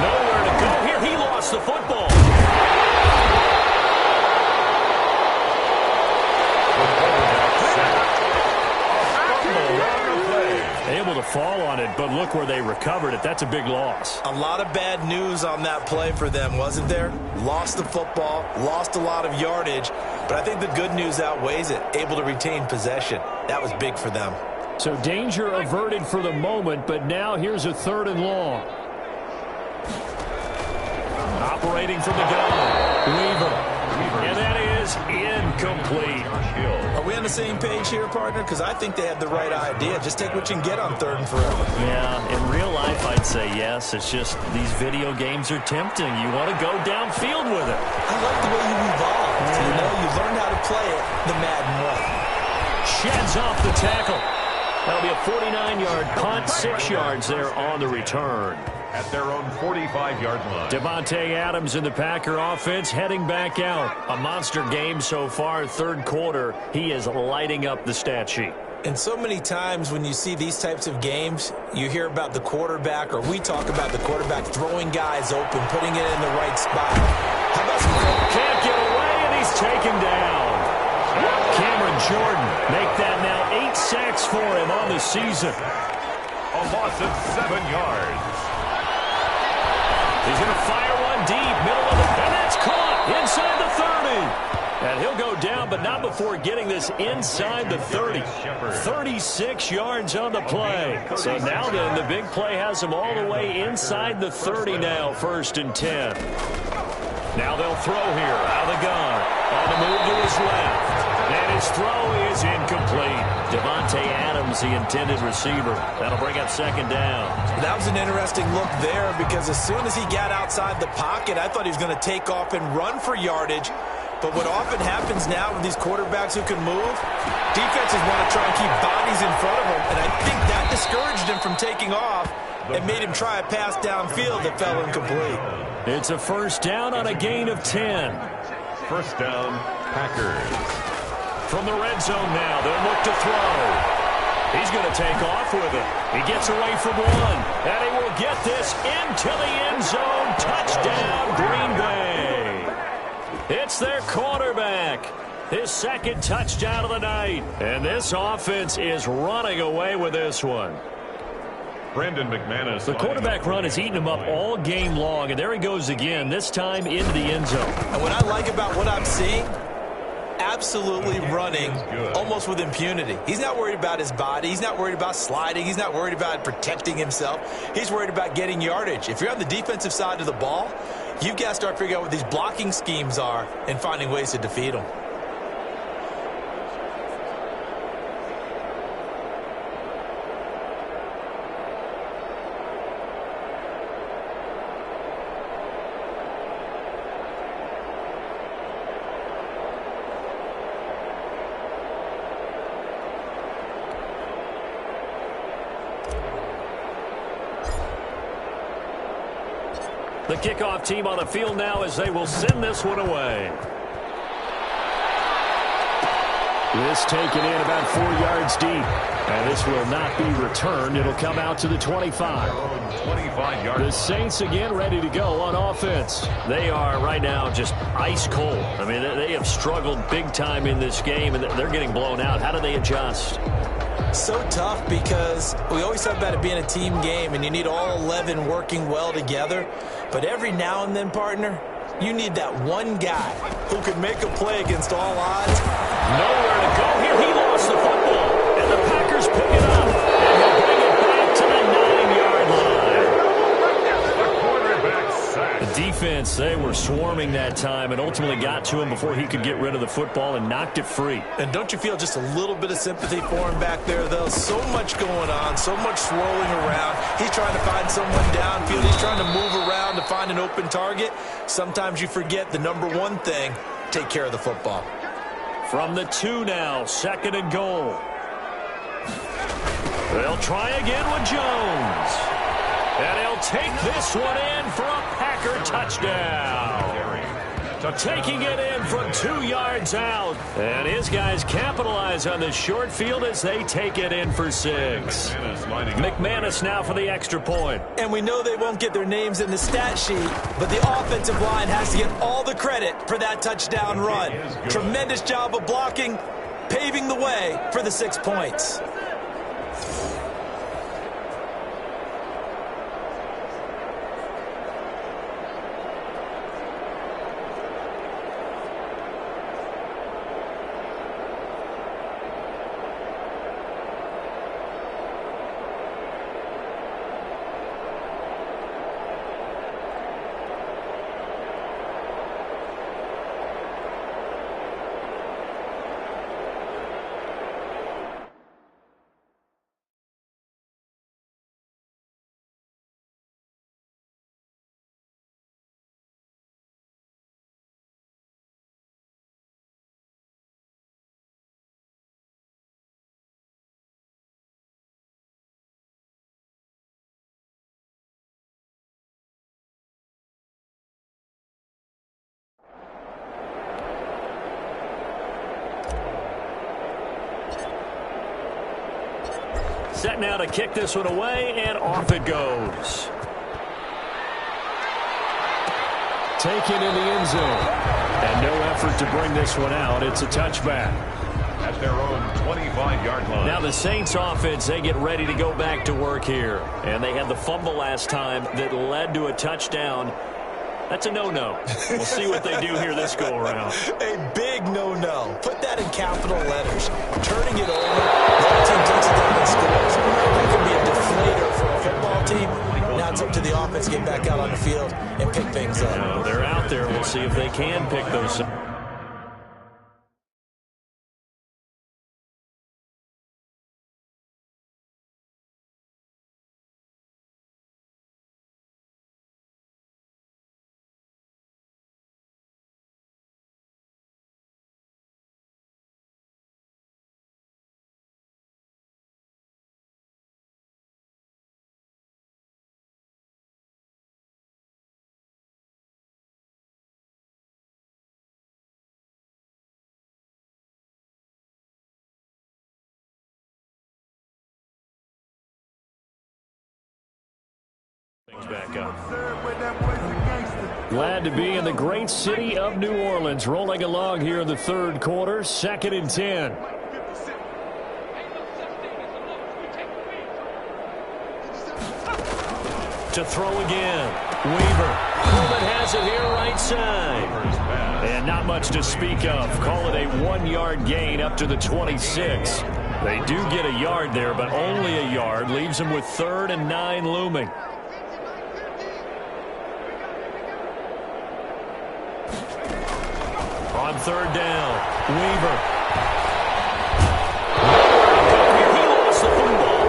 Nowhere to go here. He lost the football. Able to fall on it, but look where they recovered it. That's a big loss. A lot of bad news on that play for them, wasn't there? Lost the football, lost a lot of yardage, but I think the good news outweighs it. Able to retain possession. That was big for them. So danger averted for the moment, but now here's a 3rd and long. Operating from the gun, Weaver. And that is incomplete. Are we on the same page here, partner? Because I think they had the right idea. Just take what you can get on 3rd and forever. Yeah, in real life, I'd say yes. It's just these video games are tempting. You want to go downfield with it. I like the way you evolved. You know, you learned how to play it the Madden way. Sheds off the tackle. That'll be a 49-yard punt, 6 yards there on the return. At their own 45-yard line. Davante Adams in the Packer offense heading back out. A monster game so far, 3rd quarter. He is lighting up the stat sheet. And so many times when you see these types of games, you hear about the quarterback, or we talk about the quarterback throwing guys open, putting it in the right spot. How about some... Can't get away, and he's taken down. Cameron Jordan make that now 8 sacks for him on the season. A loss of 7 yards. He's going to fire one deep, middle of the, and that's caught inside the 30. And he'll go down, but not before getting this inside the 30. 36 yards on the play. So now then, the big play has him all the way inside the 30 now, 1st and 10. Now they'll throw here, out of the gun, on the move to his left. And his throw is incomplete. Davante Adams, the intended receiver. That'll bring up 2nd down. That was an interesting look there, because as soon as he got outside the pocket, I thought he was going to take off and run for yardage. But what often happens now with these quarterbacks who can move, defenses want to try and keep bodies in front of them, and I think that discouraged him from taking off and made him try a pass downfield that fell incomplete. It's a 1st down on a gain of 10. 1st down, Packers. From the red zone now, they'll look to throw. He's going to take off with it. He gets away from one, and he will get this into the end zone. Touchdown, Green Bay. It's their quarterback. His 2nd touchdown of the night. And this offense is running away with this one. Brandon McManus. The quarterback run has eaten him up all game long, and there he goes again, this time into the end zone. And what I like about what I'm seeing, absolutely running almost with impunity. He's not worried about his body. He's not worried about sliding. He's not worried about protecting himself. He's worried about getting yardage. If you're on the defensive side of the ball, you've got to start figuring out what these blocking schemes are and finding ways to defeat them. The kickoff team on the field now as they will send this one away. This taken in about 4 yards deep. And this will not be returned. It'll come out to the 25. 25 yards. The Saints again ready to go on offense. They are right now just ice cold. I mean, they have struggled big time in this game, and they're getting blown out. How do they adjust? So tough, because we always talk about it being a team game, and you need all 11 working well together. But every now and then, partner, you need that one guy who can make a play against all odds. Nowhere to go here. He lost the football, and the Packers pick it up, and he'll bring it back to the 9-yard line. The quarterback sack. defense, they were swarming that time and ultimately got to him before he could get rid of the football and knocked it free. And don't you feel just a little bit of sympathy for him back there, though? So much going on, so much swirling around. He's trying to find someone downfield. He's trying to move around to find an open target. Sometimes you forget the number one thing, take care of the football. From the 2 now, 2nd and goal. They'll try again with Jones. And he'll take this one in for a Packer touchdown. Taking it in from 2 yards out. And his guys capitalize on the short field as they take it in for 6. McManus now for the extra point. And we know they won't get their names in the stat sheet, but the offensive line has to get all the credit for that touchdown run. Tremendous job of blocking, paving the way for the 6 points. Set now to kick this one away, and off it goes. Taken in the end zone. And no effort to bring this one out. It's a touchback. At their own 25-yard line. Now the Saints offense, they get ready to go back to work here. And they had the fumble last time that led to a touchdown. That's a no-no. We'll see what they do here this go-around. A big no-no. Put that in capital letters. Turning it over, the other team takes it down and scores. That could be a deflator for a football team. Now it's up to the offense to get back out on the field and pick things up. Now they're out there. We'll see if they can pick those up. Back up. Glad to be in the great city of New Orleans, rolling along here in the third quarter, 2nd and 10. To throw again, Weaver. Coleman has it here right side. And not much to speak of. Call it a 1-yard gain up to the 26. They do get a yard there, but only a yard. Leaves them with 3rd and 9 looming. On 3rd down, Weaver. He lost the football.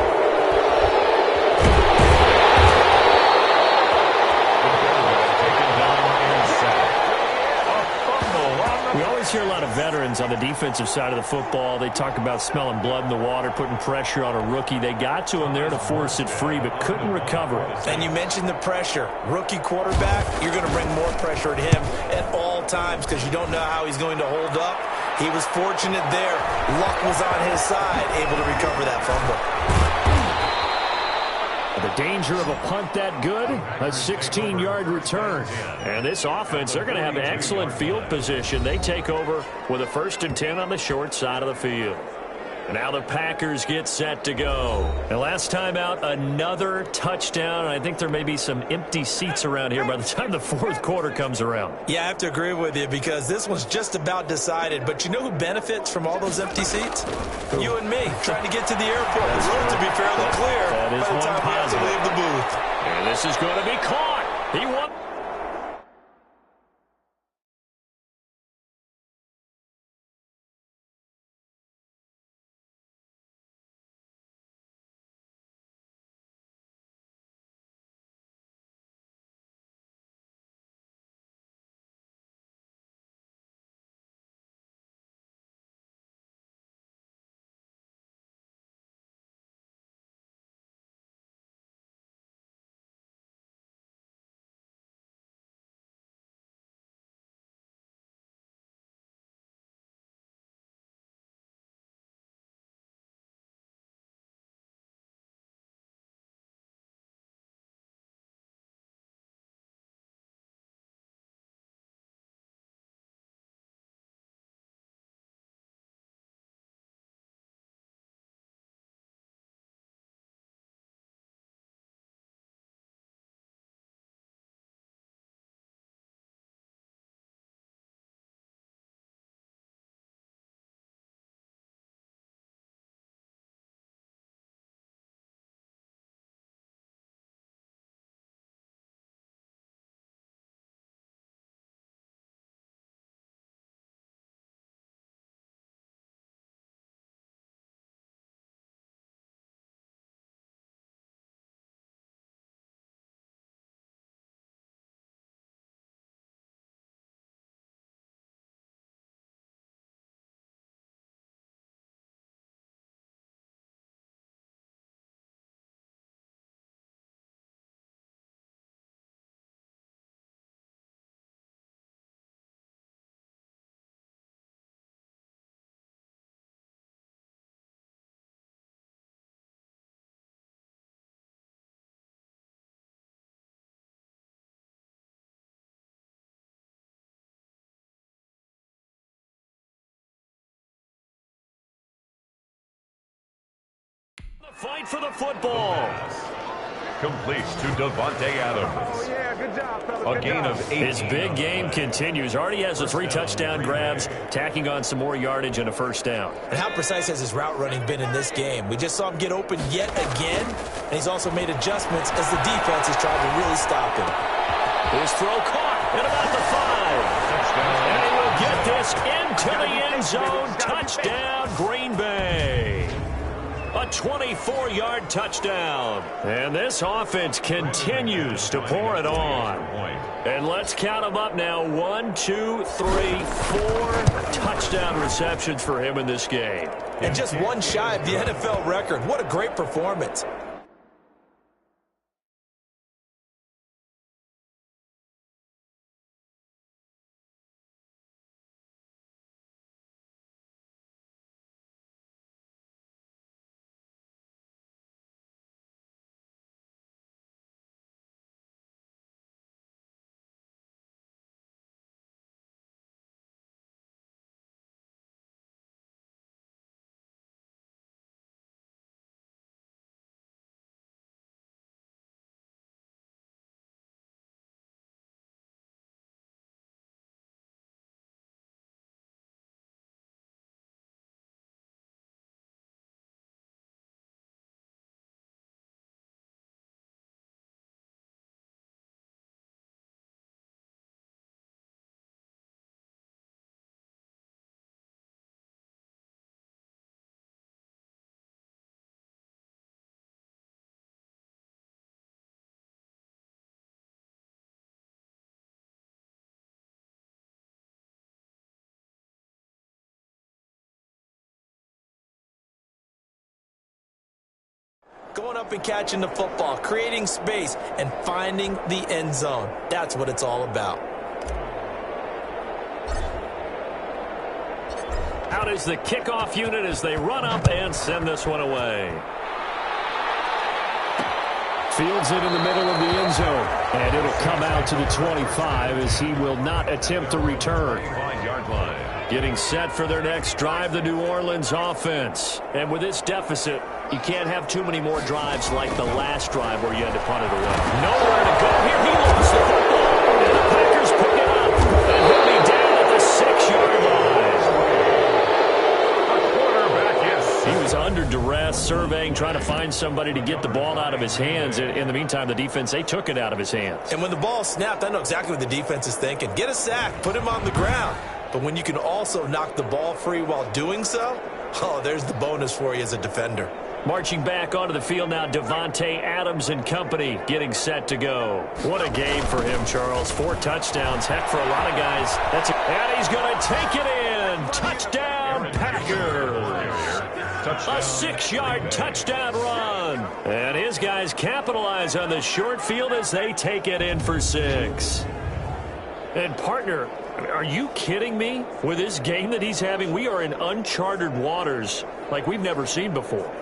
We always hear a lot of veterans on the defensive side of the football. They talk about smelling blood in the water, putting pressure on a rookie. They got to him there to force it free, but couldn't recover it. And you mentioned the pressure. Rookie quarterback, you're going to bring more pressure at him at all times because you don't know how he's going to hold up. He was fortunate there. Luck was on his side, able to recover that fumble. The danger of a punt that good, a 16-yard return. And this offense, they're going to have excellent field position. They take over with a 1st and 10 on the short side of the field. And now the Packers get set to go. And last time out, another touchdown. I think there may be some empty seats around here by the time the 4th quarter comes around. Yeah, I have to agree with you because this one's just about decided. But you know who benefits from all those empty seats? You and me, trying to get to the airport. The road to be fairly clear that is by the one time we have to positive. leave the booth. And this is going to be caught. He won. The fight for the football. Completes to Davante Adams. Oh, yeah, good job, fella. A gain of 8. His big game continues. Already has the 3 touchdown grabs, tacking on some more yardage and a first down. And how precise has his route running been in this game? We just saw him get open yet again, and he's also made adjustments as the defense has tried to really stop him. His throw caught at about the 5. And he will get this into the end zone. Touchdown, Green Bay. A 24-yard touchdown. And this offense continues to pour it on. And let's count them up now. 1, 2, 3, 4 touchdown receptions for him in this game. And just one shy of the NFL record. What a great performance. Going up and catching the football, creating space, and finding the end zone. That's what it's all about. Out is the kickoff unit as they run up and send this one away. Fields it in the middle of the end zone. And it'll come out to the 25 as he will not attempt to return. 5-yard line. Getting set for their next drive, the New Orleans offense. And with this deficit, you can't have too many more drives like the last drive where you had to punt it away. Nowhere to go here. He lost the football. And the Packers pick it up. And he'll be down at the 6-yard line. The quarterback is. He was under duress, surveying, trying to find somebody to get the ball out of his hands. In the meantime, the defense, they took it out of his hands. And when the ball snapped, I know exactly what the defense is thinking. Get a sack, put him on the ground. But when you can also knock the ball free while doing so, oh, there's the bonus for you as a defender. Marching back onto the field now, Davante Adams and company getting set to go. What a game for him, Charles. 4 touchdowns. Heck, for a lot of guys, and he's going to take it in. Touchdown, Packers. A 6-yard touchdown run. And his guys capitalize on the short field as they take it in for 6. And, partner, are you kidding me? With this game that he's having, we are in uncharted waters like we've never seen before.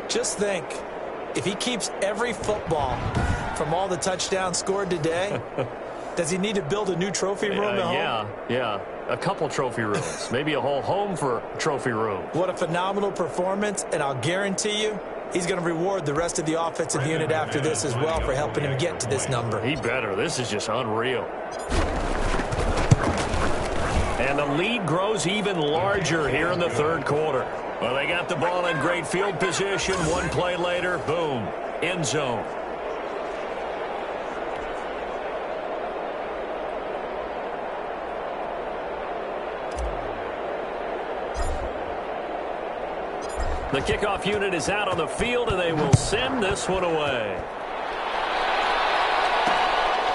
Just think, if he keeps every football from all the touchdowns scored today, does he need to build a new trophy room at home? Yeah. A couple trophy rooms. Maybe a whole home for trophy room. What a phenomenal performance, and I'll guarantee you, he's going to reward the rest of the offensive unit after this as well for helping him get to this number. He better. This is just unreal. And the lead grows even larger here in the third quarter. Well, they got the ball in great field position. One play later, boom, end zone. The kickoff unit is out on the field, and they will send this one away.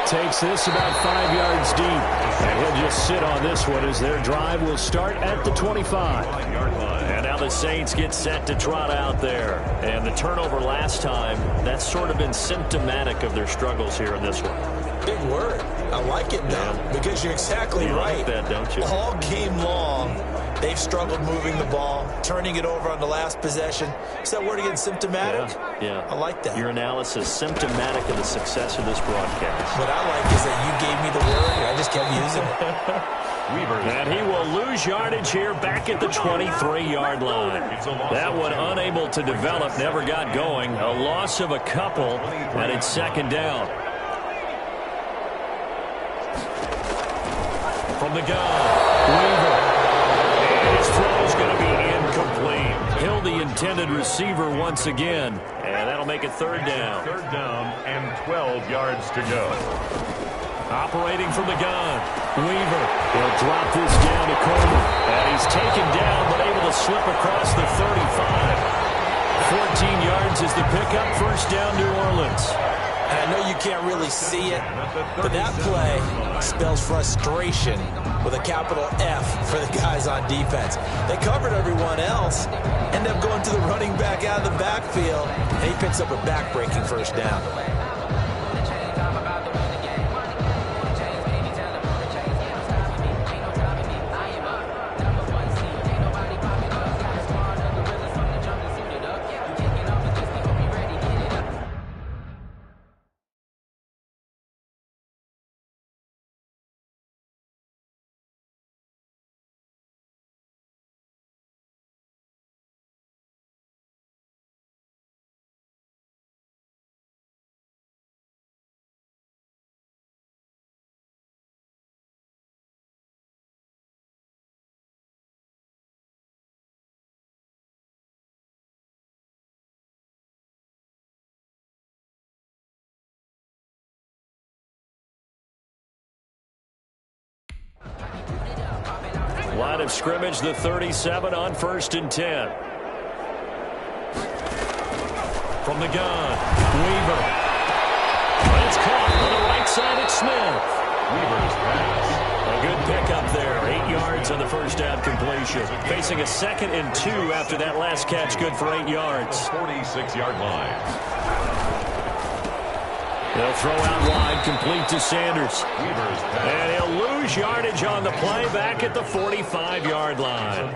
Takes this about 5 yards deep. And he'll just sit on this one as their drive will start at the 25. And now the Saints get set to trot out there. And the turnover last time, that's sort of been symptomatic of their struggles here in this one. Big word. I like it, though, because you're exactly right. Like that, don't you? All game long, they've struggled moving the ball, turning it over on the last possession. Is that word again, symptomatic? Yeah. I like that. Your analysis, symptomatic of the success of this broadcast. What I like is that you gave me the word, and I just kept using it. And he will lose yardage here back at the 23-yard line. That one unable to develop, never got going. A loss of a couple, and it's second down. From the gun, Weaver. And his throw is going to be incomplete. Hill, the intended receiver once again. And that'll make it third down. Third down and 12 yards to go. Operating from the gun, Weaver. He'll drop this down to Coleman. And he's taken down, but able to slip across the 35. 14 yards is the pickup. First down, New Orleans. And I know you can't really see it, but that play spells frustration with a capital F for the guys on defense. They covered everyone else, end up going to the running back out of the backfield, and he picks up a back-breaking first down. Line of scrimmage, the 37 on 1st and 10. From the gun, Weaver. But it's caught on the right side at Smith. Weaver's pass. A good pickup there. 8 yards on the first down completion. Facing a 2nd and 2 after that last catch, good for 8 yards. 46-yard line. They'll throw out wide, complete to Sanders. Weaver's pass. And he'll lose yardage on the play back at the 45-yard line.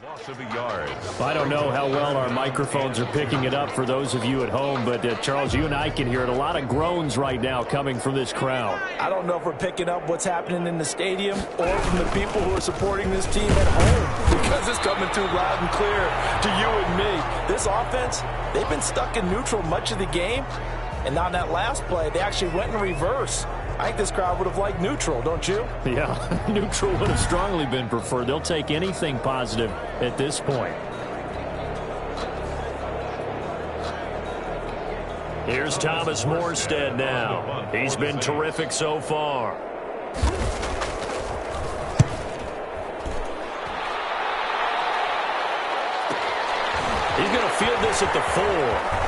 Loss of a yard. I don't know how well our microphones are picking it up for those of you at home, but Charles, you and I can hear it. A lot of groans right now coming from this crowd. I don't know if we're picking up what's happening in the stadium or from the people who are supporting this team at home, because it's coming through loud and clear to you and me. This offense, they've been stuck in neutral much of the game, and on that last play, they actually went in reverse. I think this crowd would have liked neutral, don't you? Yeah, neutral would have strongly been preferred. They'll take anything positive at this point. Here's Thomas Morstead now. He's been terrific so far. He's going to field this at the 4.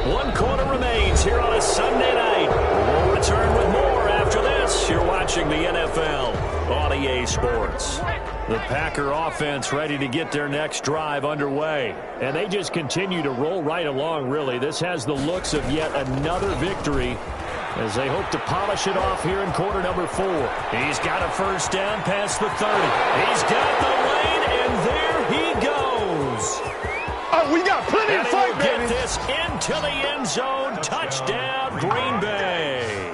One quarter remains here on a Sunday night. We'll return with more after this. You're watching the NFL on EA Sports. The Packer offense ready to get their next drive underway. And they just continue to roll right along, really. This has the looks of yet another victory as they hope to polish it off here in quarter number 4. He's got a first down past the 30. He's got the lane, and there he goes. Oh, we got plenty of fight, baby. Get this into the end zone. Touchdown, Green Bay.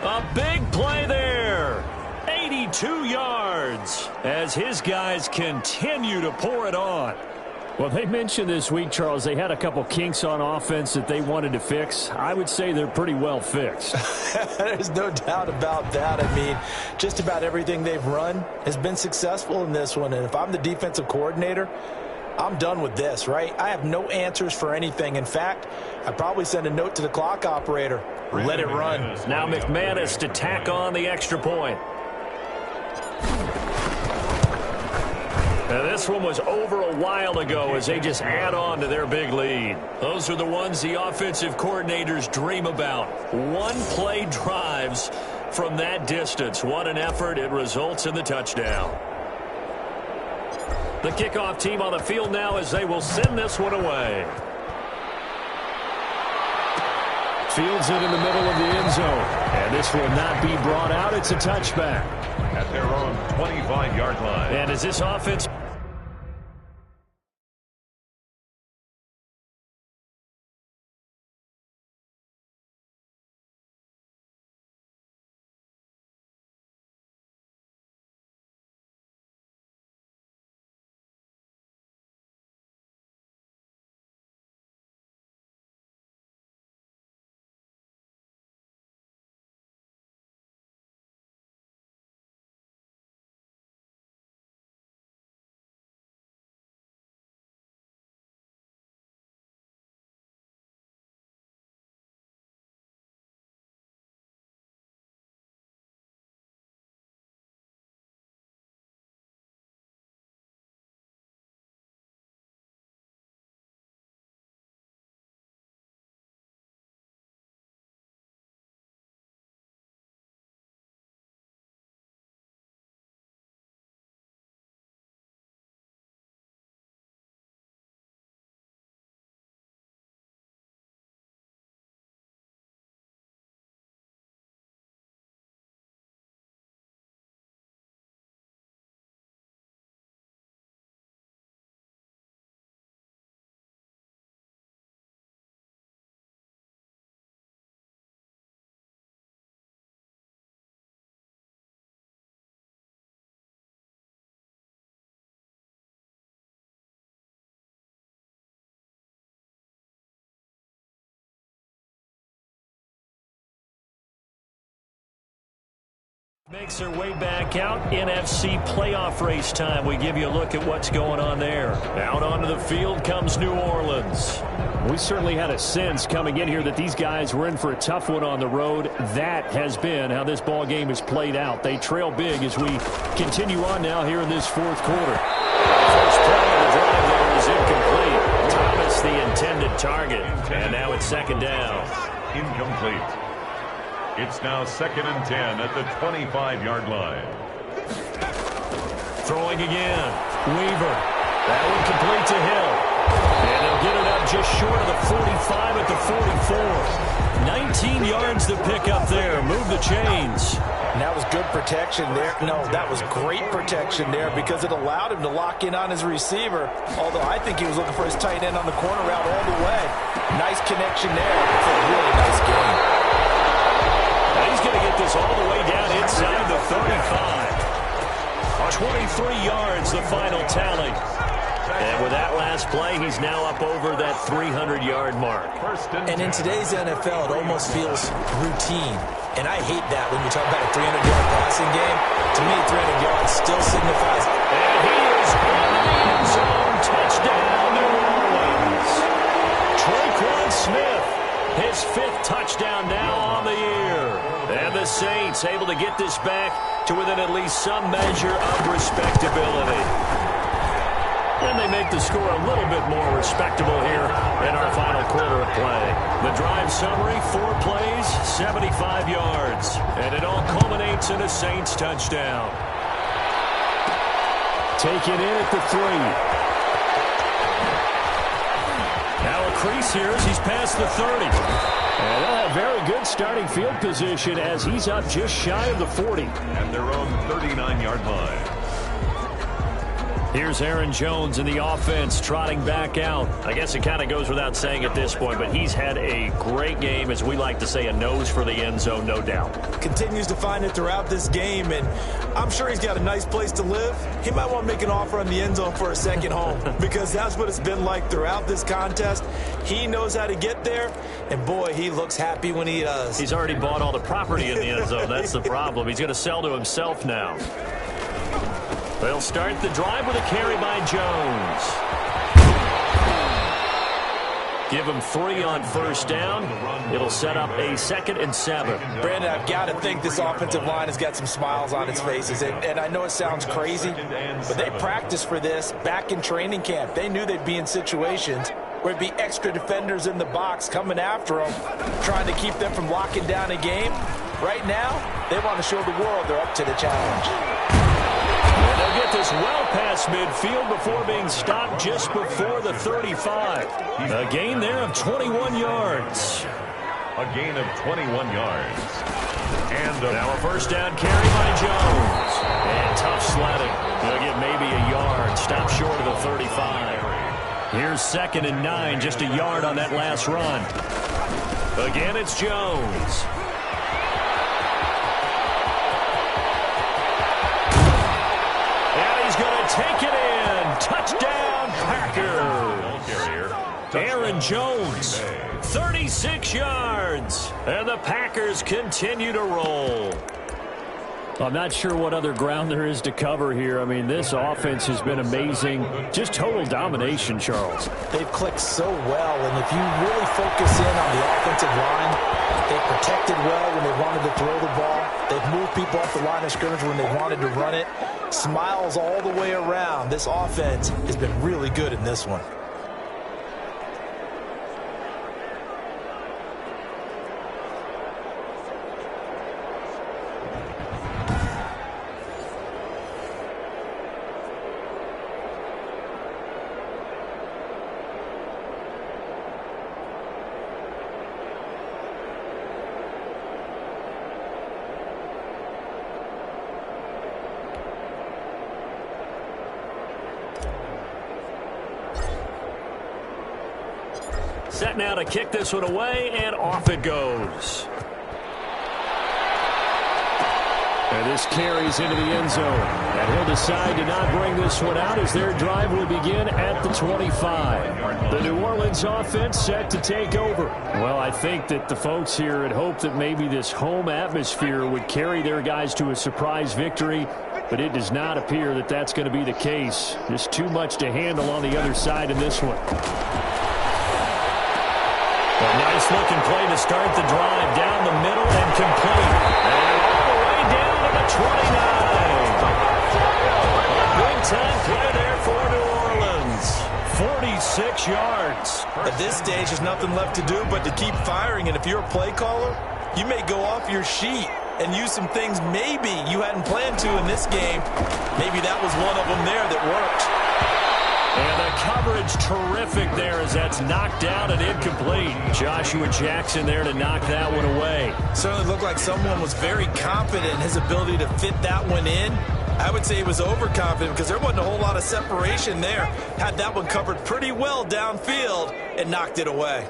A big play there. 82 yards as his guys continue to pour it on. Well, they mentioned this week, Charles, they had a couple kinks on offense that they wanted to fix. I would say they're pretty well fixed. There's no doubt about that. I mean, just about everything they've run has been successful in this one. And if I'm the defensive coordinator, I'm done with this, right? I have no answers for anything. In fact, I'd probably send a note to the clock operator. Let it run. Now McManus to tack on the extra point. Now this one was over a while ago as they just add on to their big lead. Those are the ones the offensive coordinators dream about. One-play drives from that distance. What an effort. It results in the touchdown. The kickoff team on the field now as they will send this one away. Fields it in the middle of the end zone. And this will not be brought out. It's a touchback. At their own 25-yard line. And as this offense... Makes their way back out. NFC playoff race time. We give you a look at what's going on there. Out onto the field comes New Orleans. We certainly had a sense coming in here that these guys were in for a tough one on the road. That has been how this ball game has played out. They trail big as we continue on now here in this fourth quarter. First play of the drive there is incomplete. Thomas the intended target. And now it's second down. Incomplete. It's now 2nd and 10 at the 25-yard line. Throwing again. Weaver. That one complete to Hill. And they'll get it up just short of the 45 at the 44. 19 yards to pick up there. Move the chains. And that was good protection there. No, that was great protection there because it allowed him to lock in on his receiver. Although I think he was looking for his tight end on the corner route all the way. Nice connection there. It's a really nice game. Now he's going to get this all the way down inside the 35. 23 yards, the final tally. And with that last play, he's now up over that 300-yard mark. And in today's NFL, it almost feels routine. And I hate that when you talk about a 300-yard passing game. To me, 300 yards still signifies. And he is in the end zone. Touchdown, New Orleans. Tre'Quan Smith, his 5th touchdown now on the year. And the Saints able to get this back to within at least some measure of respectability. And they make the score a little bit more respectable here in our final quarter of play. The drive summary, 4 plays, 75 yards. And it all culminates in a Saints touchdown. Taken in at the 3. Now a crease here as he's past the 30. And they'll have very good starting field position as he's up just shy of the 40. At their own 39-yard line. Here's Aaron Jones in the offense trotting back out. I guess it kind of goes without saying at this point, but he's had a great game, as we like to say, a nose for the end zone, no doubt. Continues to find it throughout this game, and I'm sure he's got a nice place to live. He might want to make an offer on the end zone for a second home because that's what it's been like throughout this contest. He knows how to get there, and boy, he looks happy when he does. He's already bought all the property in the end zone. That's the problem. He's going to sell to himself now. They'll start the drive with a carry by Jones. Give him 3 on first down. It'll set up a 2nd and 7. Brandon, I've got to think this offensive line has got some smiles on its faces. And I know it sounds crazy, but they practiced for this back in training camp. They knew they'd be in situations where it'd be extra defenders in the box coming after them, trying to keep them from locking down a game. Right now, they want to show the world they're up to the challenge. And they'll get this well past midfield before being stopped just before the 35. A gain there of 21 yards. A gain of 21 yards. And now a first down carry by Jones. And tough sledding. He'll get maybe a yard. Stop short of the 35. Here's 2nd and 9. Just a yard on that last run. Again, it's Jones. And he's going to take it in. Touchdown, Packers. Aaron Jones, 36 yards. And the Packers continue to roll. I'm not sure what other ground there is to cover here. I mean, this offense has been amazing. Just total domination, Charles. They've clicked so well, and if you really focus in on the offensive line, they've protected well when they wanted to throw the ball. They've moved people off the line of scrimmage when they wanted to run it. Smiles all the way around. This offense has been really good in this one. Set now to kick this one away, and off it goes. And this carries into the end zone. And he'll decide to not bring this one out as their drive will begin at the 25. The New Orleans offense set to take over. Well, I think that the folks here had hoped that maybe this home atmosphere would carry their guys to a surprise victory, but it does not appear that that's going to be the case. Just too much to handle on the other side in this one. A nice-looking play to start the drive down the middle and complete. And all the way down to the 29. A big-time play there for New Orleans. 46 yards. At this stage, there's nothing left to do but to keep firing. And if you're a play caller, you may go off your sheet and use some things maybe you hadn't planned to in this game. Maybe that was one of them there that worked. And the coverage terrific there as that's knocked down and incomplete. Joshua Jackson there to knock that one away. Certainly looked like someone was very confident in his ability to fit that one in. I would say he was overconfident because there wasn't a whole lot of separation there. Had that one covered pretty well downfield and knocked it away.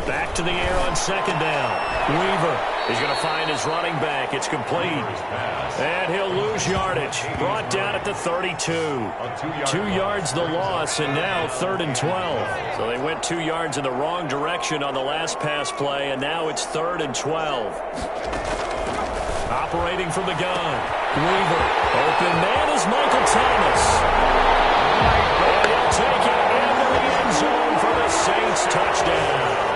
Back to the air on 2nd down. Weaver is going to find his running back. It's complete. And he'll lose yardage. Brought down at the 32. 2 yards the loss, and now 3rd and 12. So they went 2 yards in the wrong direction on the last pass play, and now it's 3rd and 12. Operating from the gun. Weaver. Open man is Michael Thomas. And he'll take it into the end zone for the Saints touchdown.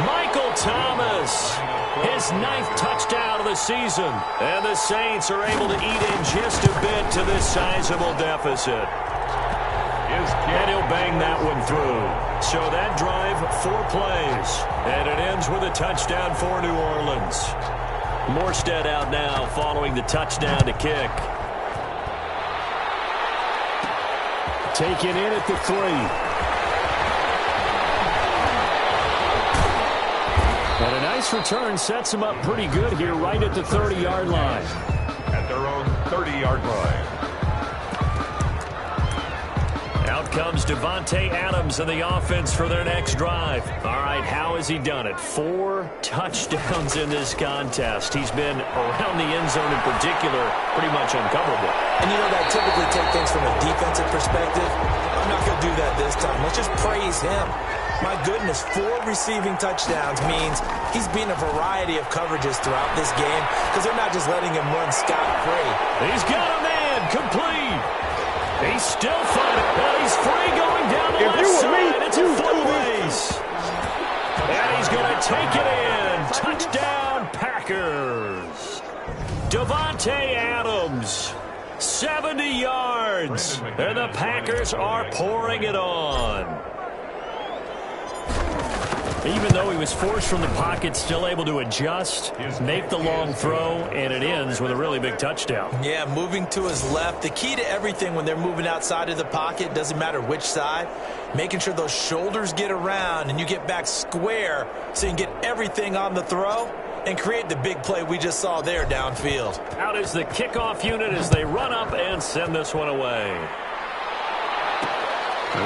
Michael Thomas, his 9th touchdown of the season. And the Saints are able to eat in just a bit to this sizable deficit. And he'll bang that one through. So that drive, 4 plays. And it ends with a touchdown for New Orleans. Morstead out now following the touchdown to kick. Taken in at the 3. And a nice return sets them up pretty good here right at the 30-yard line. At their own 30-yard line. Out comes Davante Adams in the offense for their next drive. All right, how has he done it? 4 touchdowns in this contest. He's been around the end zone in particular, pretty much uncoverable. And you know that typically take things from a defensive perspective. I'm not going to do that this time. Let's just praise him. My goodness, 4 receiving touchdowns means he's been a variety of coverages throughout this game because they're not just letting him run scot-free. He's got a man complete. He's still fighting. Well, he's free going down the left side. It's a foot race. And he's going to take it in. Touchdown, Packers. Davante Adams, 70 yards. And the Packers are pouring it on. Even though he was forced from the pocket, still able to adjust, make the long throw, and it ends with a really big touchdown. Yeah, moving to his left. The key to everything when they're moving outside of the pocket, doesn't matter which side, making sure those shoulders get around and you get back square so you can get everything on the throw and create the big play we just saw there downfield. Out is the kickoff unit as they run up and send this one away.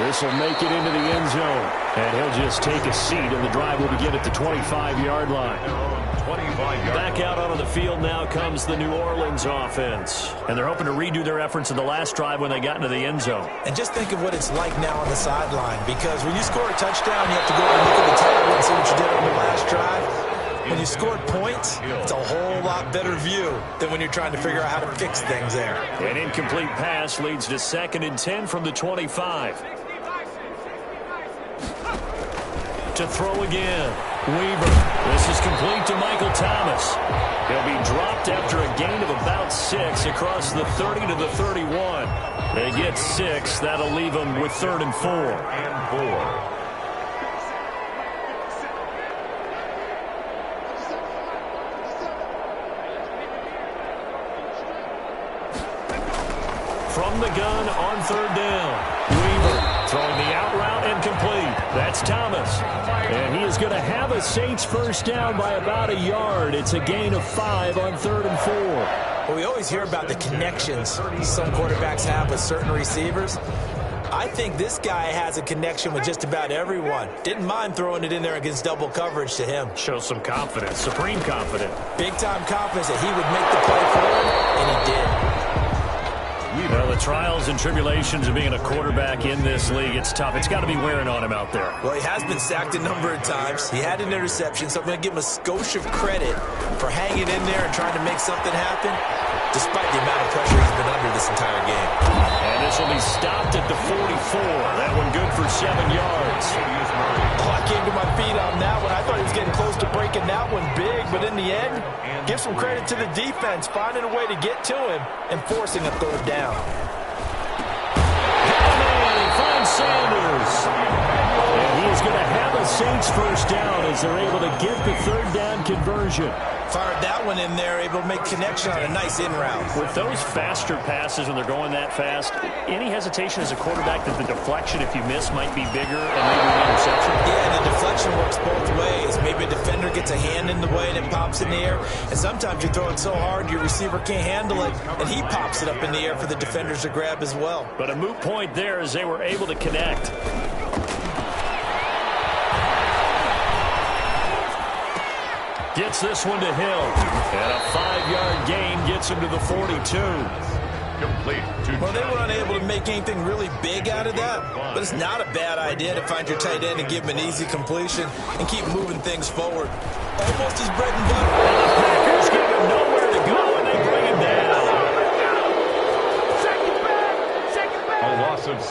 This will make it into the end zone. And he'll just take a seat, and the drive will begin at the 25-yard line. Back out onto the field now comes the New Orleans offense. And they're hoping to redo their efforts in the last drive when they got into the end zone. And just think of what it's like now on the sideline, because when you score a touchdown, you have to go and look at the table and see what you did on the last drive. When you scored points, it's a whole lot better view than when you're trying to figure out how to fix things there. An incomplete pass leads to 2nd and 10 from the 25. To throw again. Weaver. This is complete to Michael Thomas. He'll be dropped after a gain of about 6 across the 30 to the 31. They get 6. That'll leave them with 3rd and 4. From the gun on 3rd down. Weaver throwing the out route and complete. That's Thomas. And he is going to have a Saints first down by about a yard. It's a gain of 5 on 3rd and 4. Well, we always hear about the connections some quarterbacks have with certain receivers. I think this guy has a connection with just about everyone. Didn't mind throwing it in there against double coverage to him. Shows some confidence, supreme confidence. Big-time confidence that he would make the play for him, and he did. Well, the trials and tribulations of being a quarterback in this league, it's tough. It's got to be wearing on him out there. Well, he has been sacked a number of times. He had an interception, so I'm going to give him a skosh of credit for hanging in there and trying to make something happen, despite the amount of pressure he's been under this entire game. And this will be stopped at the 44. That one good for 7 yards. Oh, I came to my feet on that one. I thought he was getting close to breaking that one big, but in the end, give some credit to the defense, finding a way to get to him and forcing a 3rd down. And he finds Sanders. And he is going to have a Saints first down as they're able to get the 3rd down conversion. Fired that one in there, able to make connection on a nice in route. With those faster passes when they're going that fast, any hesitation as a quarterback that the deflection, if you miss, might be bigger and maybe an interception? Yeah, the deflection works both ways. Maybe a defender gets a hand in the way and it pops in the air. And sometimes you throw it so hard your receiver can't handle it, and he pops it up in the air for the defenders to grab as well. But a moot point there as they were able to connect. Gets this one to Hill. And a 5-yard gain gets him to the 42. Complete. Well, they were unable to make anything really big out of that, but it's not a bad idea to find your tight end and give him an easy completion and keep moving things forward. Almost his bread and butter. And the Packers give him nowhere to go, and they bring him down.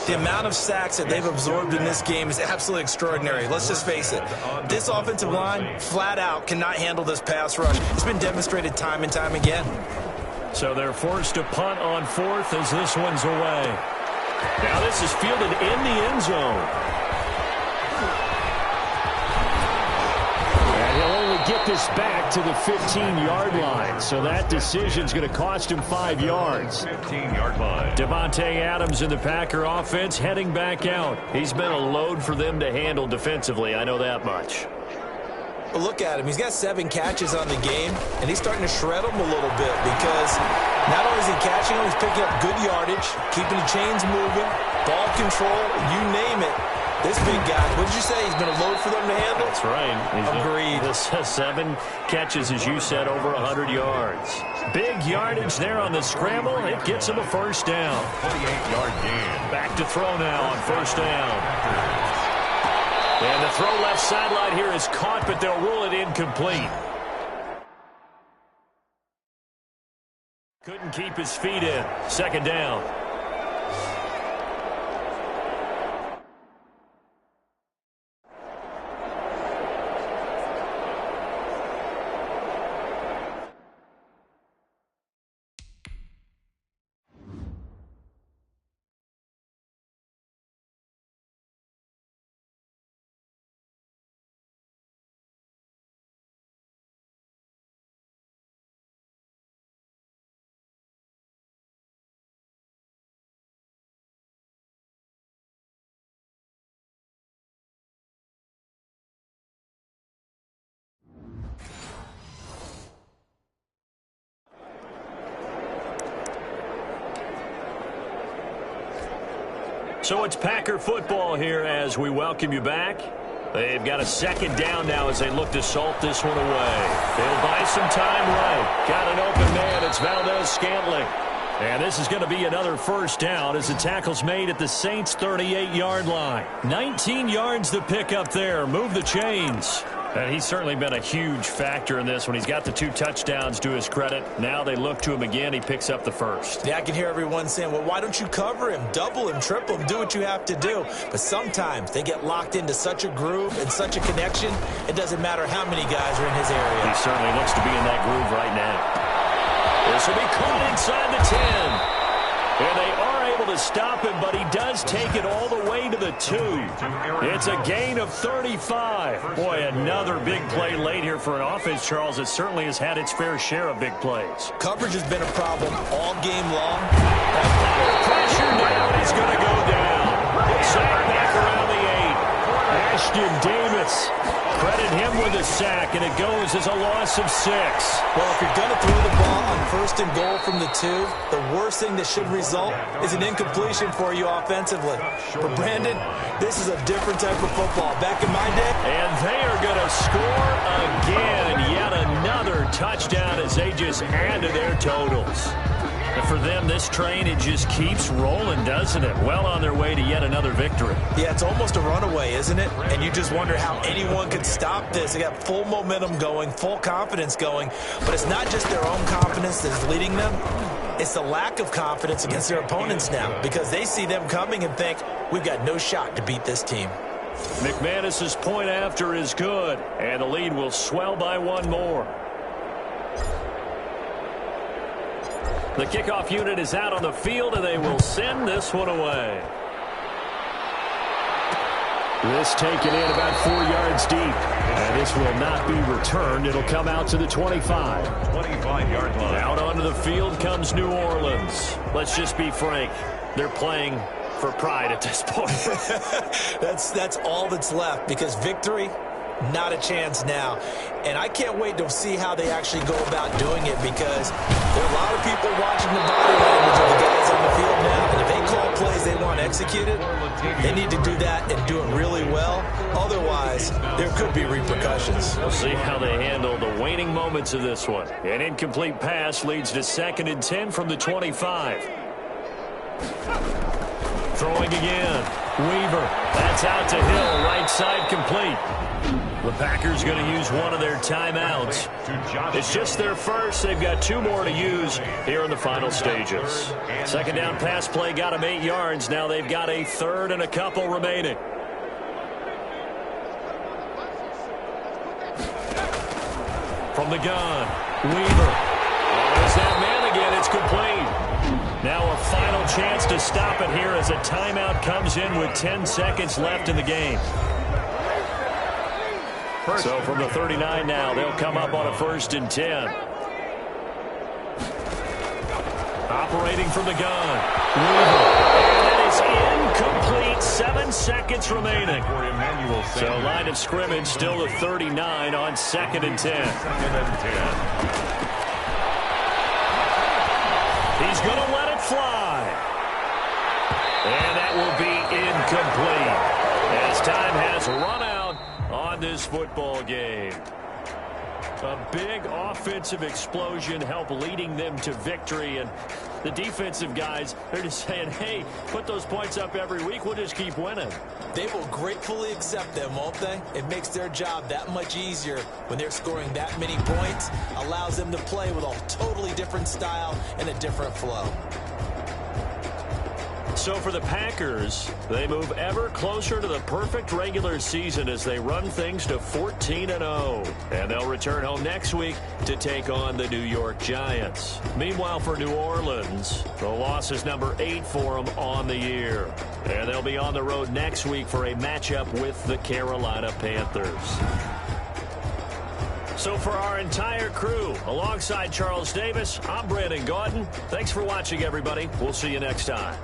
The amount of sacks that they've absorbed in this game is absolutely extraordinary. Let's just face it. This offensive line, flat out, cannot handle this pass rush. It's been demonstrated time and time again. So they're forced to punt on 4th as this one's away. Now this is fielded in the end zone. And he'll only get this back to the 15-yard line. So that decision's going to cost him 5 yards. 15-yard line. Davante Adams in the Packer offense heading back out. He's been a load for them to handle defensively, I know that much. But look at him. He's got 7 catches on the game, and he's starting to shred them a little bit because not only is he catching them, he's picking up good yardage, keeping the chains moving, ball control, you name it. This big guy, what did you say? He's been a load for them to handle? That's right. Agreed. This 7 catches, as you said, over 100 yards. Big yardage there on the scramble. It gets him a first down. 28-yard gain. Back to throw now on first down. And the throw left sideline here is caught, but they'll rule it incomplete. Couldn't keep his feet in. 2nd down. So it's Packer football here as we welcome you back. They've got a second down now as they look to salt this one away. They'll buy some time right. Got an open man. It's Valdez-Scantling. And this is going to be another first down as the tackle's made at the Saints' 38-yard line. 19 yards to pick up there. Move the chains. And he's certainly been a huge factor in this when he's got the 2 touchdowns to his credit. Now they look to him again. He picks up the first. Yeah, I can hear everyone saying, well, why don't you cover him, double him, triple him, do what you have to do. But sometimes they get locked into such a groove and such a connection, it doesn't matter how many guys are in his area. He certainly looks to be in that groove right now. This will be caught inside the 10. And they are able to stop him, but he does take it all the way to the 2. It's a gain of 35. Boy, another big play late here for an offense, Charles. It certainly has had its fair share of big plays. Coverage has been a problem all game long. Pressure down. He's going to go down. Sack back around the 8. Ashton Davis. Credit him with a sack, and it goes as a loss of 6. Well, if you're going to throw the ball on 1st and goal from the 2, the worst thing that should result is an incompletion for you offensively. But, Brandon, this is a different type of football. Back in my day. And they are going to score again. Yet another touchdown as they just add to their totals. And for them, this train, it just keeps rolling, doesn't it? Well on their way to yet another victory. Yeah, it's almost a runaway, isn't it? And you just wonder how anyone could stop this. They got full momentum going, full confidence going. But it's not just their own confidence that's leading them. It's the lack of confidence against their opponents now because they see them coming and think, we've got no shot to beat this team. McManus's point after is good, and the lead will swell by 1 more. The kickoff unit is out on the field, and they will send this one away. This taken in about 4 yards deep. And this will not be returned. It'll come out to the 25. 25-yard line. Out onto the field comes New Orleans. Let's just be frank. They're playing for pride at this point. That's all that's left because victory, not a chance now. And I can't wait to see how they actually go about doing it because there are a lot of people watching the body language of the guys on the field now. And if they call plays they want executed, they need to do that and do it really well. Otherwise, there could be repercussions. We'll see how they handle the waning moments of this one. An incomplete pass leads to 2nd and 10 from the 25. Throwing again. Weaver. That's out to Hill. Right side complete. The Packers going to use one of their timeouts. It's just their first. They've got 2 more to use here in the final stages. Second down pass play got them 8 yards. Now they've got a 3rd and a couple remaining. From the gun, Weaver. There's that man again. It's complete. Now a final chance to stop it here as a timeout comes in with 10 seconds left in the game. So from the 39 now, they'll come up on a 1st and 10. Operating from the gun. Weaver. And that is incomplete. 7 seconds remaining. So line of scrimmage still the 39 on 2nd and 10. 2nd and 10. He's going to let it fly. And that will be incomplete as time has run out on this football game. A big offensive explosion helped leading them to victory, and the defensive guys, they're just saying, hey, put those points up every week, we'll just keep winning. They will gratefully accept them, won't they? It makes their job that much easier when they're scoring that many points, allows them to play with a totally different style and a different flow. So for the Packers, they move ever closer to the perfect regular season as they run things to 14-0. And they'll return home next week to take on the New York Giants. Meanwhile, for New Orleans, the loss is number 8 for them on the year. And they'll be on the road next week for a matchup with the Carolina Panthers. So for our entire crew, alongside Charles Davis, I'm Brandon Gaudin. Thanks for watching, everybody. We'll see you next time.